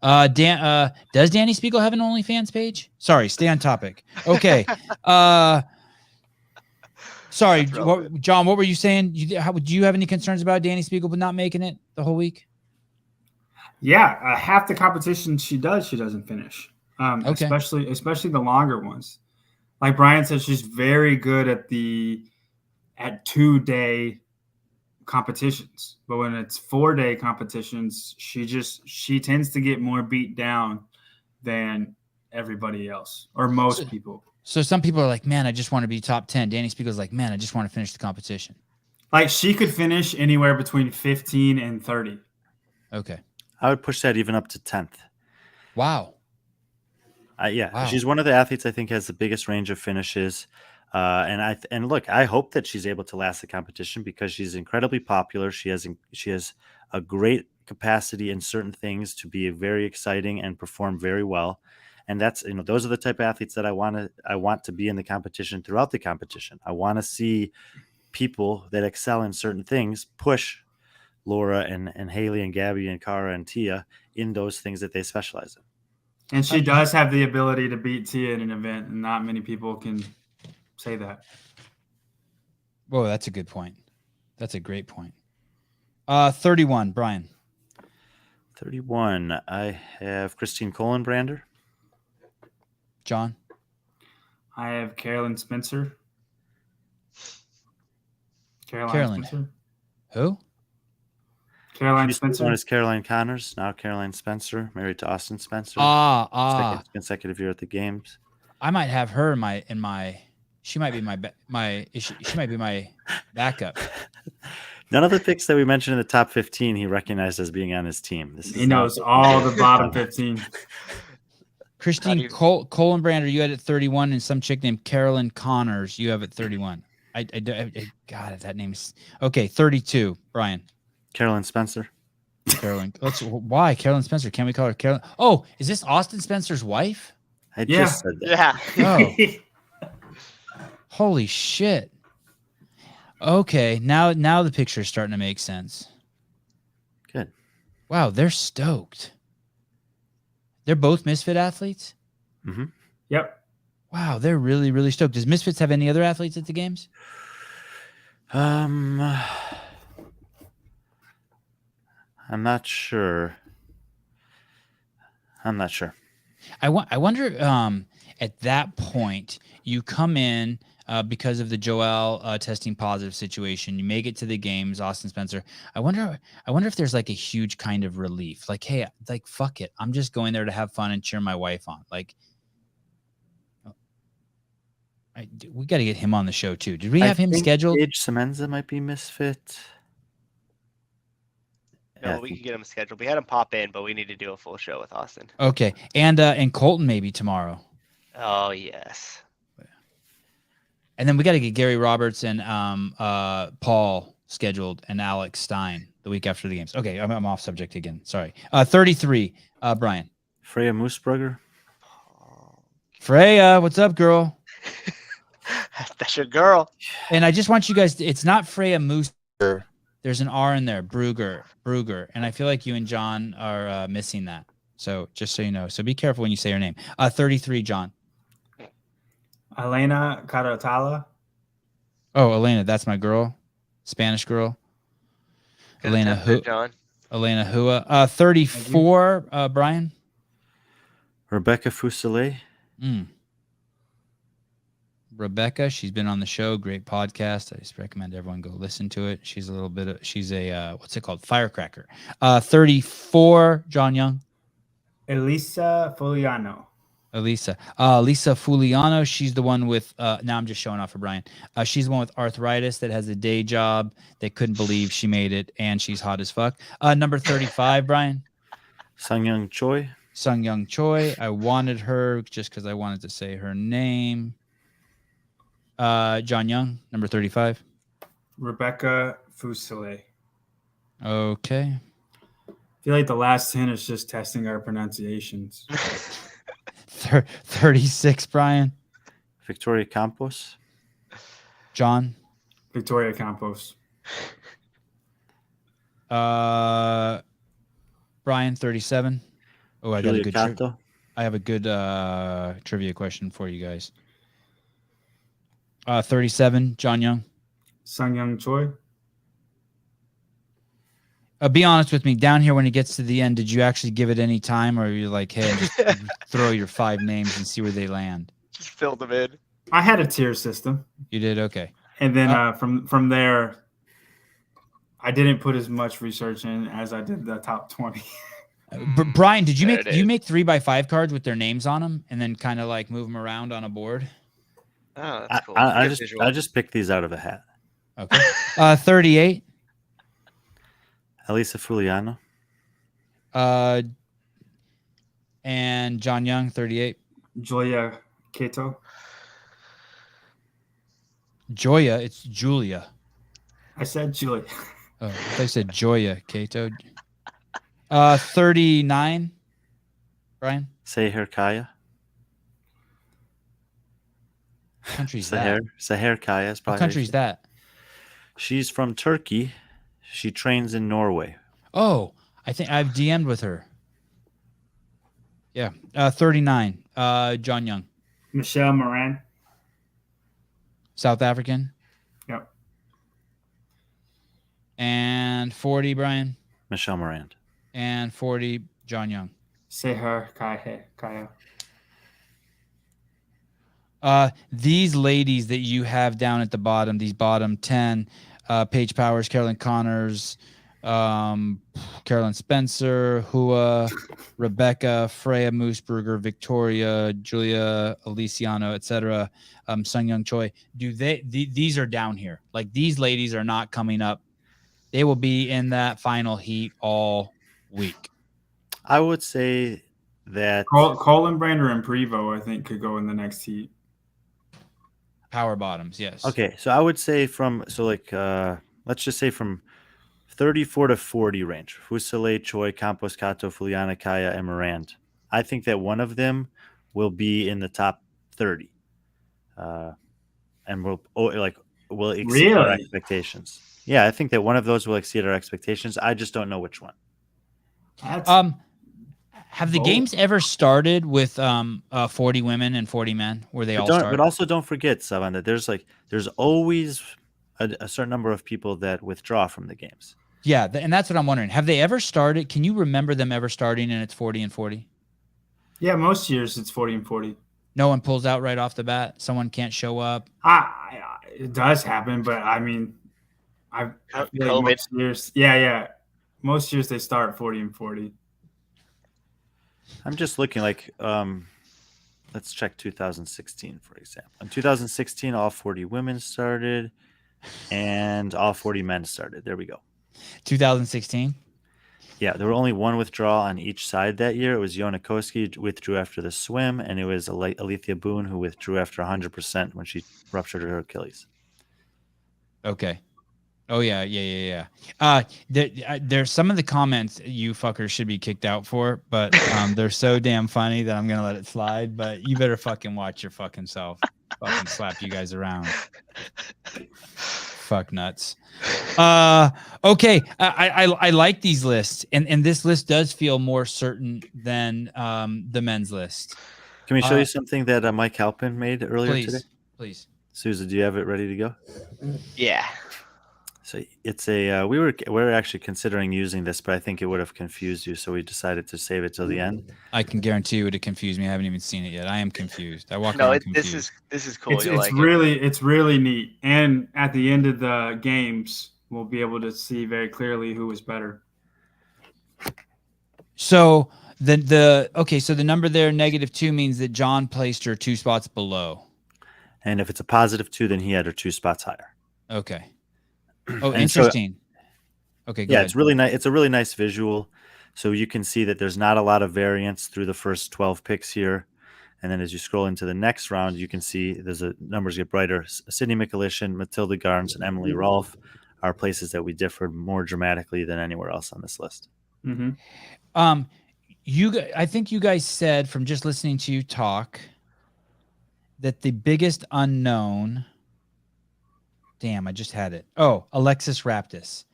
Does Danny Spiegel have an OnlyFans page? Sorry, stay on topic. Okay. Sorry, John. What were you saying? Do you have any concerns about Danny Spiegel but not making it the whole week? Yeah, half the competition she doesn't finish. Okay. Especially the longer ones. Like Brian said, she's very good at 2-day competitions, but when it's 4-day competitions, she tends to get more beat down than everybody else or most people. So some people are like, man, I just want to be top 10. Danny Spiegel's like, man, I just want to finish the competition. Like she could finish anywhere between 15 and 30. Okay. I would push that even up to 10th. Wow. Wow. She's one of the athletes I think has the biggest range of finishes. And look, I hope that she's able to last the competition because she's incredibly popular. She has a great capacity in certain things to be very exciting and perform very well. And that's, those are the type of athletes that I want to be in the competition throughout the competition. I want to see people that excel in certain things push Laura and Haley and Gabby and Cara and Tia in those things that they specialize in. And she does have the ability to beat Tia in an event, and not many people can say that. Whoa, that's a good point. That's a great point. 31, Brian. 31, I have Christine Coleman. John. I have Carolyn Spencer. Carolyn. Spencer. Who? Caroline Spencer. One is Caroline Connors, now Caroline Spencer, married to Austin Spencer. Second consecutive year at the games. I might have her in my. She might be she might be my backup. None of the picks that we mentioned in the top 15 he recognized as being on his team. He knows all the bottom 15. Christine Coleman, you had it 31, and some chick named Carolyn Connors, you have it 31. God, that name's okay. 32, Brian. Carolyn Spencer. Carolyn. Why Carolyn Spencer? Can we call her Carolyn? Oh, is this Austin Spencer's wife? I just said that. Yeah. Oh. Holy shit. Okay, now the picture is starting to make sense. Good. Wow, they're stoked. They're both Misfit athletes? Mm-hmm. Yep. Wow, they're really, really stoked. Does Misfits have any other athletes at the games? I'm not sure. I wonder at that point you come in because of the Joelle testing positive situation. You make it to the games, Austin Spencer. I wonder if there's like a huge kind of relief. Like, hey, like fuck it. I'm just going there to have fun and cheer my wife on. Like, we got to get him on the show too. Did we have him scheduled? Paige Semenza might be Misfit. No, we could get him scheduled. We had him pop in, but we need to do a full show with Austin. Okay, and Colton maybe tomorrow. Oh yes. And then we got to get Gary Roberts and Paul scheduled and Alex Stein the week after the games. Okay, I'm off subject again. Sorry. 33, Brian. Freya Moosbrugger. Freya, what's up, girl? That's your girl. And I just want you guys it's not Freya Moosbrugger. There's an R in there, Brugger. And I feel like you and John are missing that. So just so you know. So be careful when you say her name. 33, John. Elena Carotala. Oh, Elena, that's my girl. Spanish girl. Good Elena attempt there, John. Elena Hua. 34, Brian. Rebecca Fuselier. Rebecca, she's been on the show. Great podcast. I just recommend everyone go listen to it. She's a what's it called? Firecracker. 34, John Young. Elisa Fuliano. Lisa Fuliano. She's the one with now I'm just showing off for Brian. She's the one with arthritis that has a day job that couldn't believe she made it, and she's hot as fuck. Number 35, Brian. Sungyoung Choi. I wanted her just because I wanted to say her name. John Young, number 35. Rebecca Fuselier. Okay. I feel like the last 10 is just testing our pronunciations. 36, Brian. Victoria Campos. John. Victoria Campos. Brian, 37. Oh, I got a Julia good Cato. I have a good trivia question for you guys. 37, John Young. Sung Young Choi. Be honest with me. Down here, when it gets to the end, did you actually give it any time, or are you like, hey, just throw your 5 names and see where they land? Just filled them in. I had a tier system. You did? Okay. And then from there, I didn't put as much research in as I did the top 20. Brian, did you There make it you is. make 3x5 cards with their names on them and then kind of like move them around on a board? Oh, that's cool. I Good visual. just picked these out of a hat. Okay. 38. Elisa Fuliano. And John Young, 38. Julia Cato. Joya, it's Julia. I said Julia. Oh, they said Joya Cato. 39. Brian, Seher Kaya. what country's that? Seher Kaya is What probably. country's that? She's from Turkey. She trains in Norway. Oh, I think I've DM'd with her. Yeah. 39. John Young, Michelle Moran. South African. Yep. And 40, Brian. Michelle Morand. And 40, John Young. Seher Kaya. These ladies that you have down at the bottom, these bottom 10, Paige Powers, Carolyn Connors, Carolyn Spencer, Hua, Rebecca, Freya Moosberger, Victoria, Julia Aliciano, etc., Sung Young Choi. These are down here. Like, these ladies are not coming up. They will be in that final heat all week. I would say that Colin Brander and Prevo, I think, could go in the next heat. Power bottoms, yes. Okay, so I would say let's just say from 34 to 40 range. Fusile, Choi, Campos, Cato, Fuliana, Kaya, and Morand. I think that one of them will be in the top 30. And will exceed our Really? expectations. Yeah, I think that one of those will exceed our expectations. I just don't know which one. Have the Both. games ever started with 40 women and 40 men where they all start? But also don't forget, Sevan, that there's always a certain number of people that withdraw from the games. Yeah, and that's what I'm wondering. Have they ever started? Can you remember them ever starting and it's 40 and 40? Yeah, most years it's 40 and 40. No one pulls out right off the bat. Someone can't show up. It does happen, but I mean, I feel like COVID. most years, yeah. Most years they start 40 and 40. I'm just looking let's check 2016, for example. In 2016, all 40 women started and all 40 men started. There we go. 2016? Yeah, there were only one withdrawal on each side that year. It was Yona Koski withdrew after the swim, and it was Alethea Boone who withdrew after 100% when she ruptured her Achilles. Okay. Oh, yeah. There's some of the comments you fuckers should be kicked out for, but they're so damn funny that I'm going to let it slide. But you better fucking watch your fucking self. Fucking slap you guys around. Fuck nuts. Okay. I like these lists, and this list does feel more certain than the men's list. Can we show you something that Mike Halpin made earlier today? Please. Susan, do you have it ready to go? Yeah. So it's we were actually considering using this, but I think it would have confused you, so we decided to save it till the end. I can guarantee you it would confuse me. I haven't even seen it yet. I am confused. I walk No, around confused. this is cool. It's really neat. And at the end of the games, we'll be able to see very clearly who was better. So so the number there, -2, means that John placed her 2 spots below. And if it's a +2, then he had her 2 spots higher. Okay. Oh, And interesting. Okay, go ahead. it's really nice. It's a really nice visual. So you can see that there's not a lot of variance through the first 12 picks here. And then as you scroll into the next round, you can see numbers get brighter. Sydney Mikulishin, Matilda Garns, and Emily Rolfe are places that we differed more dramatically than anywhere else on this list. Mm-hmm. I think you guys said, from just listening to you talk, that the biggest unknown Damn, I just had it. Oh, Alexis Raptis.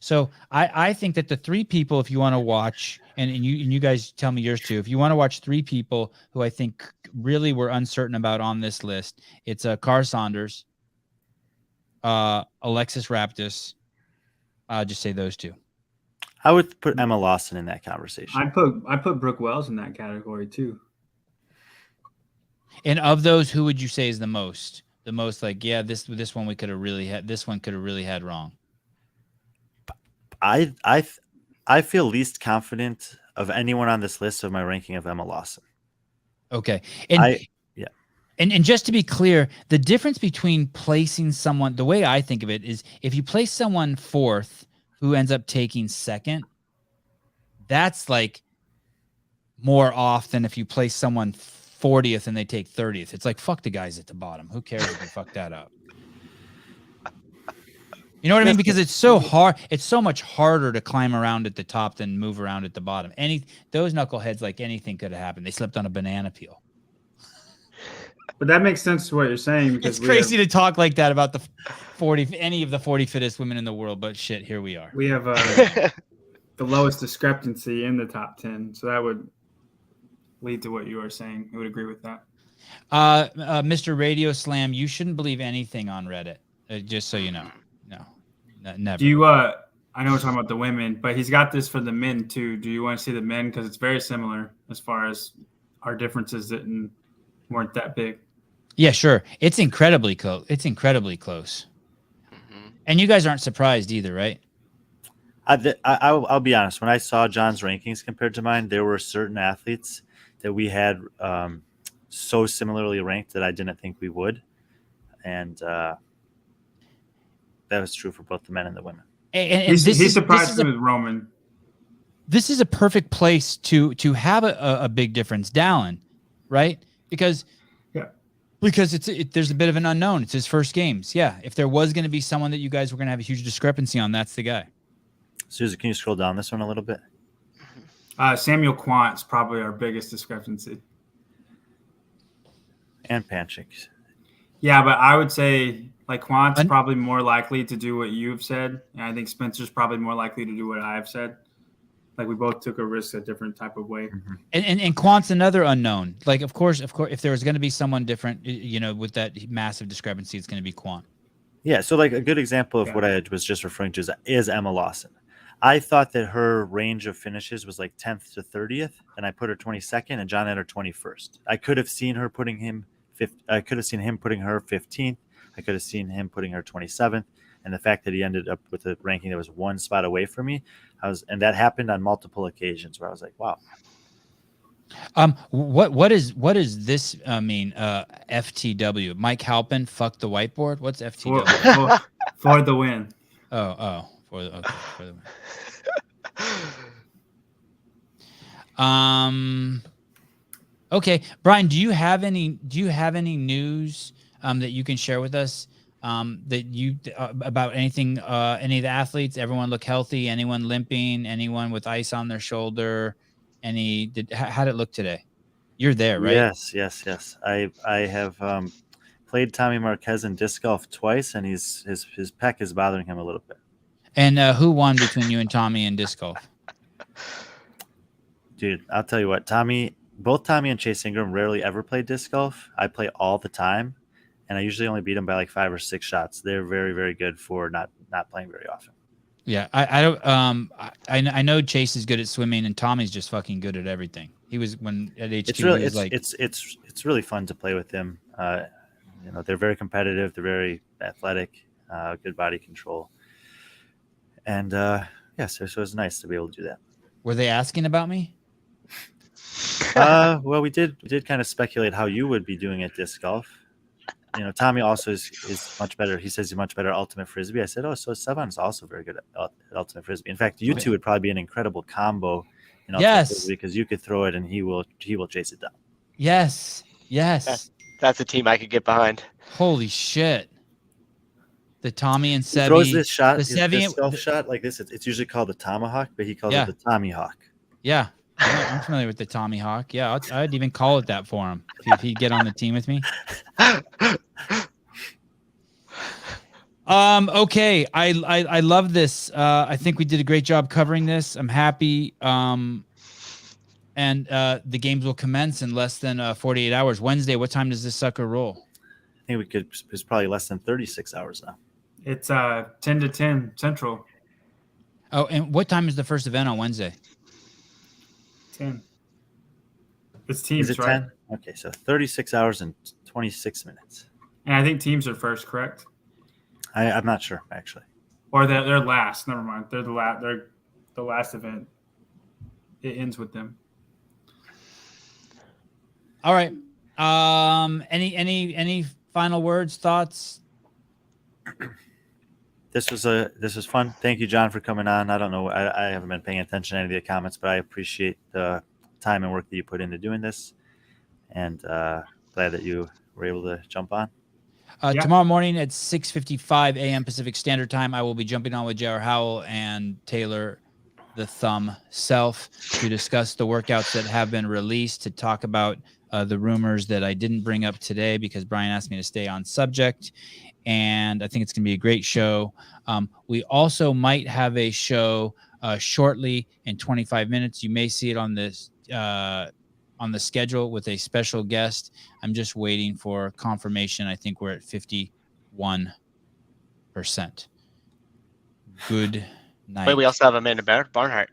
So I think that the three people, if you want to watch, and you guys tell me yours too, if you want to watch three people who I think really were uncertain about on this list, it's Cara Saunders, Alexis Raptis. I'll just say those two. I would put Emma Lawson in that conversation. I'd put Brooke Wells in that category too. And of those, who would you say is the most? The most like, yeah, this one we could have really had. This one could have really had wrong. I feel least confident of anyone on this list of my ranking of Emma Lawson. Okay. And just to be clear, the difference between placing someone, the way I think of it is if you place someone fourth who ends up taking second, that's like more off than if you place someone 40th and they take 30th. It's like, fuck the guys at the bottom. Who cares if they fuck that up? You know what I mean? Because it's so hard. It's so much harder to climb around at the top than move around at the bottom. Those knuckleheads, like anything could have happened. They slipped on a banana peel. But that makes sense to what you're saying. Because it's crazy to talk like that about any of the 40 fittest women in the world. But shit, here we are. We have the lowest discrepancy in the top 10. So that would lead to what you are saying. I would agree with that. Mr. Radio Slam, you shouldn't believe anything on Reddit. Just so you know. No, never. Do you? I know we're talking about the women, but he's got this for the men too. Do you want to see the men? Because it's very similar as far as our differences weren't that big. Yeah, sure. It's incredibly close. Mm-hmm. And you guys aren't surprised either, right? I'll be honest. When I saw John's rankings compared to mine, there were certain athletes that we had so similarly ranked that I didn't think we would, and that was true for both the men and the women. And he surprised me with Roman. This is a perfect place to have a big difference, Dallin, right? Because there's a bit of an unknown. It's his first games. Yeah, if there was going to be someone that you guys were going to have a huge discrepancy on, that's the guy. Susan, can you scroll down this one a little bit? Samuel Quant's probably our biggest discrepancy. And Panchik. Yeah, but I would say like Quant's probably more likely to do what you've said, and I think Spencer's probably more likely to do what I've said. Like we both took a risk a different type of way. Mm-hmm. And Quant's another unknown. Like of course, if there was going to be someone different, with that massive discrepancy, it's going to be Quant. Yeah. So like a good example of what I was just referring to is Emma Lawson. I thought that her range of finishes was like 10th to 30th, and I put her 22nd, and John had her 21st. I could have seen her putting him 5th. I could have seen him putting her 15th. I could have seen him putting her 27th. And the fact that he ended up with a ranking that was one spot away from me, and that happened on multiple occasions where I was like, wow. What does this mean? FTW. Mike Halpin, fuck the whiteboard. What's FTW? For the win. For the win. Okay, Brian, do you have any news that you can share with us that you about anything, any of the athletes? Everyone look healthy? Anyone limping? Anyone with ice on their shoulder? How'd it look today? You're there, right? Yes. I have played Tommy Marquez in disc golf twice, and his pec is bothering him a little bit. And who won between you and Tommy in disc golf? Dude, I'll tell you what, both Tommy and Chase Ingram rarely ever play disc golf. I play all the time, and I usually only beat them by like 5 or 6 shots. They're very, very good for not playing very often. Yeah, I don't. I know Chase is good at swimming, and Tommy's just fucking good at everything. He was at HQ. It's really fun to play with him. They're very competitive. They're very athletic. Good body control. And so it was nice to be able to do that. Were they asking about me? Well, we did kind of speculate how you would be doing at disc golf. Tommy also is much better. He says he's much better at ultimate frisbee. I said, so Sevan is also very good at ultimate frisbee. In fact, you two would probably be an incredible combo in ultimate frisbee because you could throw it and he will chase it down. Yes. That's a team I could get behind. Holy shit. The Tommy and Sevi. He throws this shot, the this self shot like this. It's usually called the tomahawk, but he calls it the Tommy Hawk. Yeah. I'm familiar with the Tommy Hawk. Yeah, I'd even call it that for him if he'd get on the team with me. Okay. I love this. I think we did a great job covering this. I'm happy. And the games will commence in less than 48 hours. Wednesday, what time does this sucker roll? I think it's probably less than 36 hours now. It's 10 to 10 Central. Oh, and what time is the first event on Wednesday? 10. It's teams, Is it right? 10? Okay, so 36 hours and 26 minutes. And I think teams are first, correct? I'm not sure, actually. Or they're last. Never mind. They're the last event. It ends with them. All right. Any final words, thoughts? This was fun. Thank you, John, for coming on. I don't know. I haven't been paying attention to any of the comments, but I appreciate the time and work that you put into doing this. And glad that you were able to jump on. Tomorrow morning at 6:55 a.m. Pacific Standard Time, I will be jumping on with J.R. Howell and Taylor the Thumb Self to discuss the workouts that have been released, to talk about the rumors that I didn't bring up today because Brian asked me to stay on subject. And I think it's going to be a great show. We also might have a show shortly in 25 minutes. You may see it on this on the schedule with a special guest. I'm just waiting for confirmation. I think we're at 51%. Good night. Wait, we also have Amanda Barnhart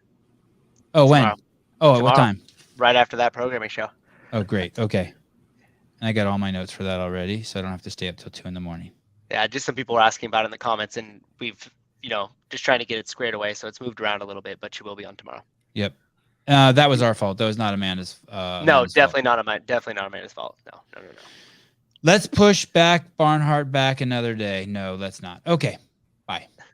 Oh, when? tomorrow. Oh, at what Tomorrow. time? right after that programming show. Oh, great. Okay. I got all my notes for that already, so I don't have to stay up till 2 a.m. Yeah, just some people were asking about it in the comments, and we've, just trying to get it squared away, so it's moved around a little bit, but she will be on tomorrow. Yep. That was our fault. That was not Amanda's. No, Amanda's definitely fault. not Amanda's fault. No. Let's push back Barnhart back another day. No, let's not. Okay. Bye.